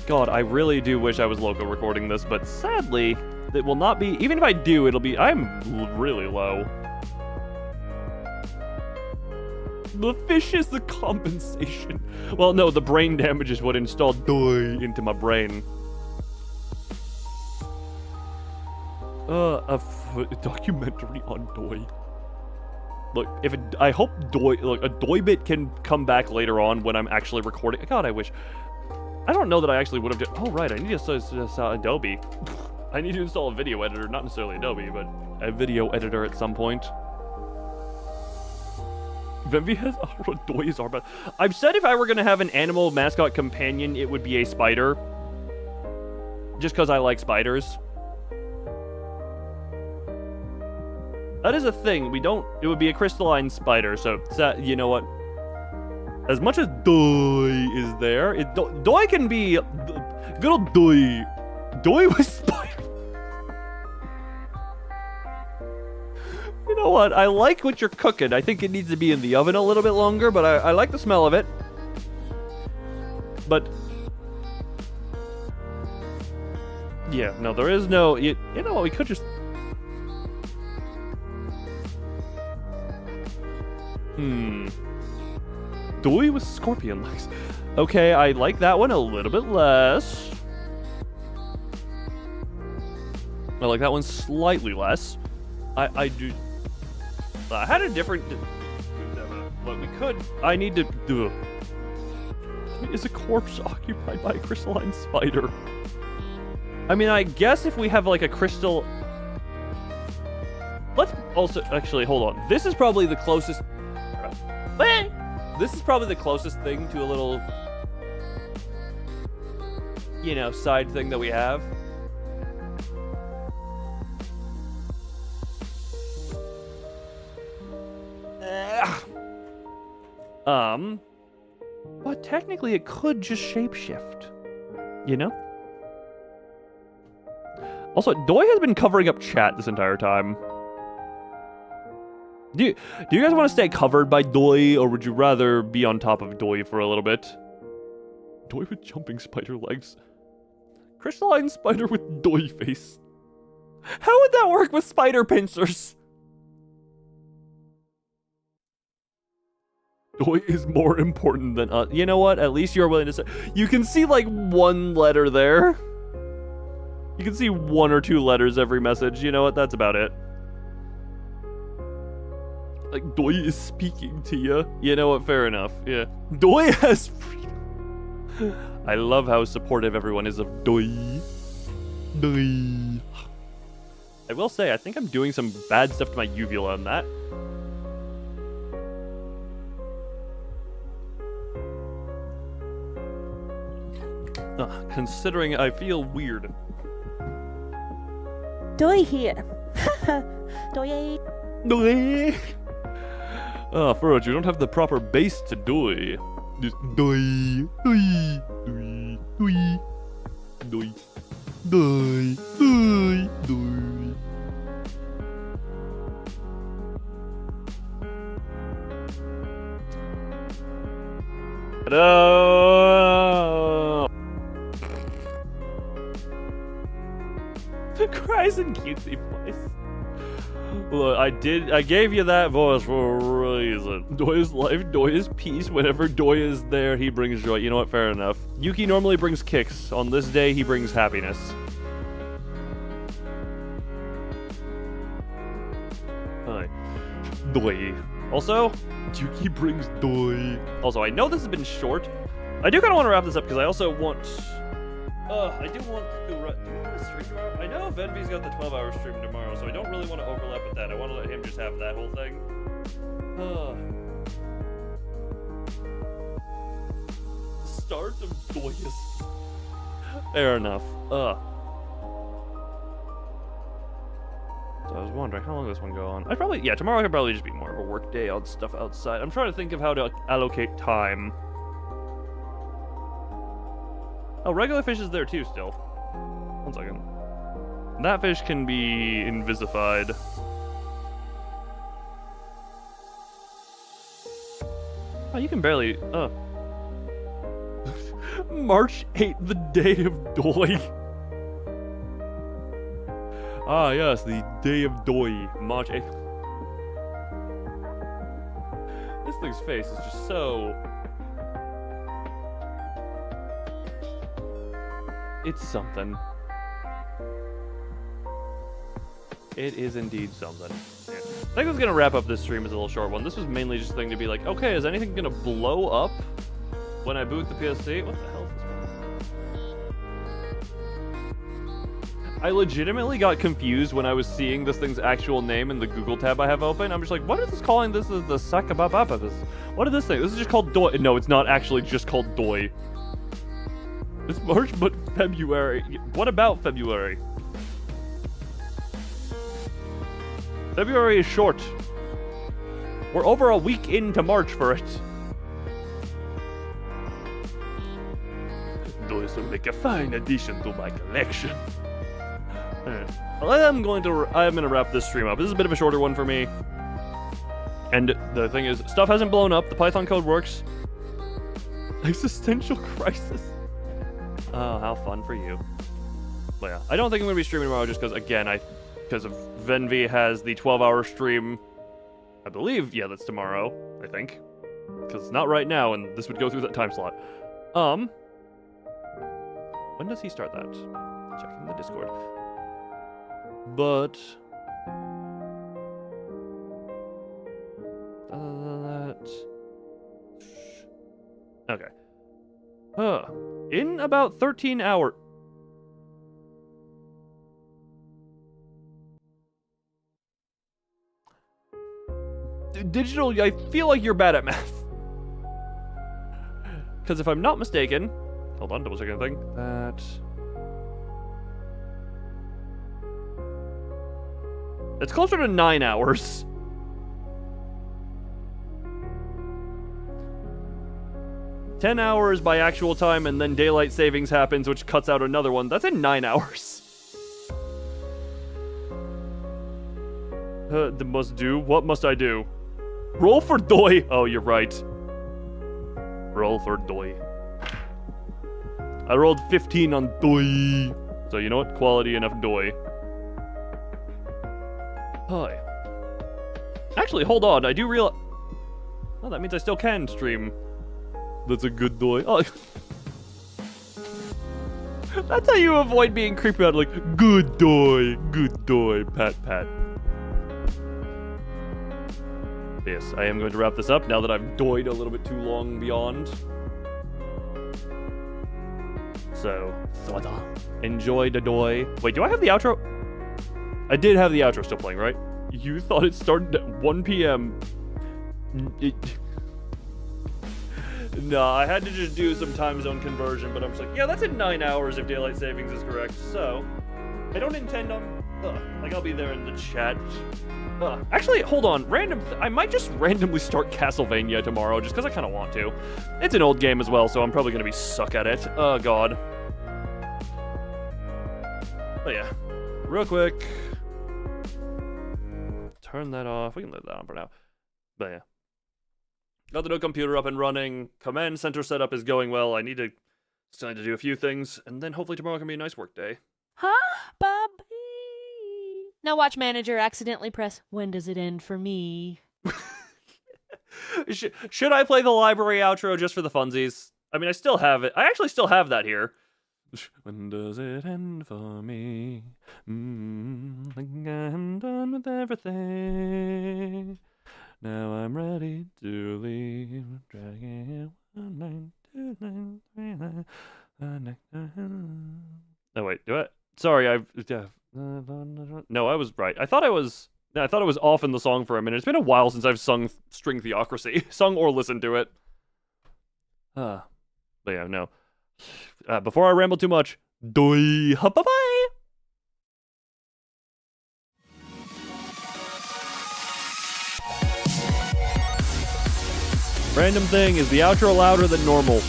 God, I really do wish I was local recording this, but sadly, it will not be... Even if I do, it'll be... I'm really low. The fish is the compensation. Well, no, the brain damage is what installed doy into my brain. A documentary on doy. Look, I hope a doy bit can come back later on when I'm actually recording. God, I wish. I don't know that I actually would have done. Oh, right, I need to install Adobe. I need to install a video editor, not necessarily Adobe, but a video editor at some point. Venvi has doys are bad. I've said if I were gonna have an animal mascot companion, it would be a spider. Just because I like spiders. That is a thing. It would be a crystalline spider, so, you know what? As much as doy is there, doy can be... Good old doy. Doy with spider. You know what? I like what you're cooking. I think it needs to be in the oven a little bit longer, but I like the smell of it. But... Yeah, no, there is no... You know what? We could just... Doy with scorpion legs. Okay, I like that one a little bit less. I like that one slightly less. I had a different... But we could... I need to... Is a corpse occupied by a crystalline spider? I mean, I guess if we have, like, a crystal... Let's also... Actually, hold on. This is probably the closest... This is probably the closest thing to a little... You know, side thing that we have. But technically it could just shapeshift. You know? Also, Doi has been covering up chat this entire time. Do you guys want to stay covered by Doi, or would you rather be on top of Doi for a little bit? Doi with jumping spider legs. Crystalline spider with Doi face. How would that work with spider pincers? Doi is more important than us. You know what? At least you're willing to say. You can see like one letter there. You can see 1 or 2 letters every message. You know what? That's about it. Like, Doi is speaking to you. You know what? Fair enough. Yeah. Doi has freedom. I love how supportive everyone is of Doi. Doi. I will say, I think I'm doing some bad stuff to my uvula on that. Considering I feel weird. Doi here. Doi. Doi. Furrow, you don't have the proper base to Doi. Just Doi. Doi. Doi. Doi. Doi. Doi. Doi. Doi. Hello. Cries in cutesy voice. Look, I gave you that voice for a reason. Doi is life, Doi is peace. Whenever Doi is there, he brings joy. You know what? Fair enough. Yuki normally brings kicks. On this day, he brings happiness. Hi. Doi. Also, Yuki brings Doi. Also, I know this has been short. I do kind of want to wrap this up because I also want... I do want to... Do we want to stream tomorrow? I know Venvi's got the 12-hour stream tomorrow, so I don't really want to overlap with that. I want to let him just have that whole thing. Start of Doyus. Fair enough. So I was wondering, how long does this one go on? Tomorrow could probably just be more of a work day on stuff outside. I'm trying to think of how to allocate time. Oh, regular fish is there too still. 1 second. That fish can be invisified. Oh, you can barely... March 8th, the day of Doi. Ah, yes, the day of Doi. March 8th. This thing's face is just so... It's something. It is indeed something. Yeah. I think this is gonna wrap up this stream as a little short one. This was mainly just a thing to be like, okay, is anything gonna blow up when I boot the PSC? What the hell is this one? I legitimately got confused when I was seeing this thing's actual name in the Google tab I have open. I'm just like, what is this calling? This is the Sakabababa. What is this thing? This is just called Doi. No, it's not actually just called Doi. It's March, but February. What about February? February is short. We're over a week into March for it. Those will make a fine addition to my collection. Well, I'm gonna wrap this stream up. This is a bit of a shorter one for me. And the thing is, stuff hasn't blown up. The Python code works. Existential crisis. Oh, how fun for you. But yeah, I don't think I'm gonna be streaming tomorrow just because, again, because of Venvi has the 12-hour stream. I believe, yeah, that's tomorrow, I think. Because it's not right now, and this would go through that time slot. When does he start that? Checking the Discord. but okay. In about 13 hours. Digital, I feel like you're bad at math. Because if I'm not mistaken, hold on, double checking a thing. It's closer to 9 hours. $10 hours by actual time, and then daylight savings happens, which cuts out another one. That's in 9 hours. The must do? What must I do? Roll for doi. Oh, you're right. Roll for doi. I rolled 15 on doi. So you know what? Quality enough doi. Hi. Actually, hold on. I do realize... Oh, that means I still can stream. That's a good doi. Oh. That's how you avoid being creepy out, like, good doi, pat, pat. Yes, I am going to wrap this up now that I've doied a little bit too long beyond. So, enjoy the doi. Wait, do I have the outro? I did have the outro still playing, right? You thought it started at 1 p.m. No, I had to just do some time zone conversion, but I'm just like, yeah, that's in 9 hours if daylight savings is correct. So, I don't intend on, like, I'll be there in the chat. Actually, hold on, I might just randomly start Castlevania tomorrow, just because I kind of want to. It's an old game as well, so I'm probably going to be suck at it. Oh, God. But yeah, real quick. Turn that off. We can leave that on for now. But yeah. Got the new computer up and running. Command center setup is going well. Still need to do a few things, and then hopefully tomorrow can be a nice work day. Huh, Bobby? Now watch manager accidentally press, when does it end for me? Should I play the library outro just for the funsies? I mean, I still have it. I actually still have that here. When does it end for me? Think I'm done with everything. Now I'm ready to leave. Dragging 1, 9, 2, 9, 3, 9. Oh wait, do it. Sorry, no, I was right. I thought it was off in the song for a minute. It's been a while since I've sung String Theocracy, sung or listened to it. But yeah, no. Before I ramble too much, doi, bye-bye! Random thing, is the outro louder than normal?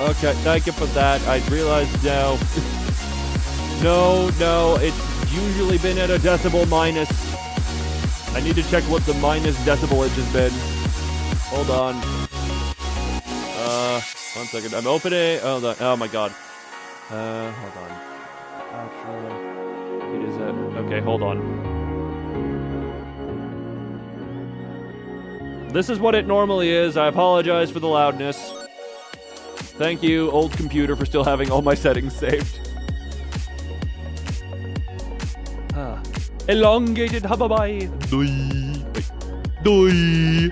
Okay, thank you for that. I realized now. No, it's usually been at a decibel minus. I need to check what the minus decibel edge has been. Hold on. 1 second. I'm opening. Oh my god. Hold on. Outro. It is at. Okay, hold on. This is what it normally is. I apologize for the loudness. Thank you, old computer, for still having all my settings saved. Elongated, bye-bye. Doi.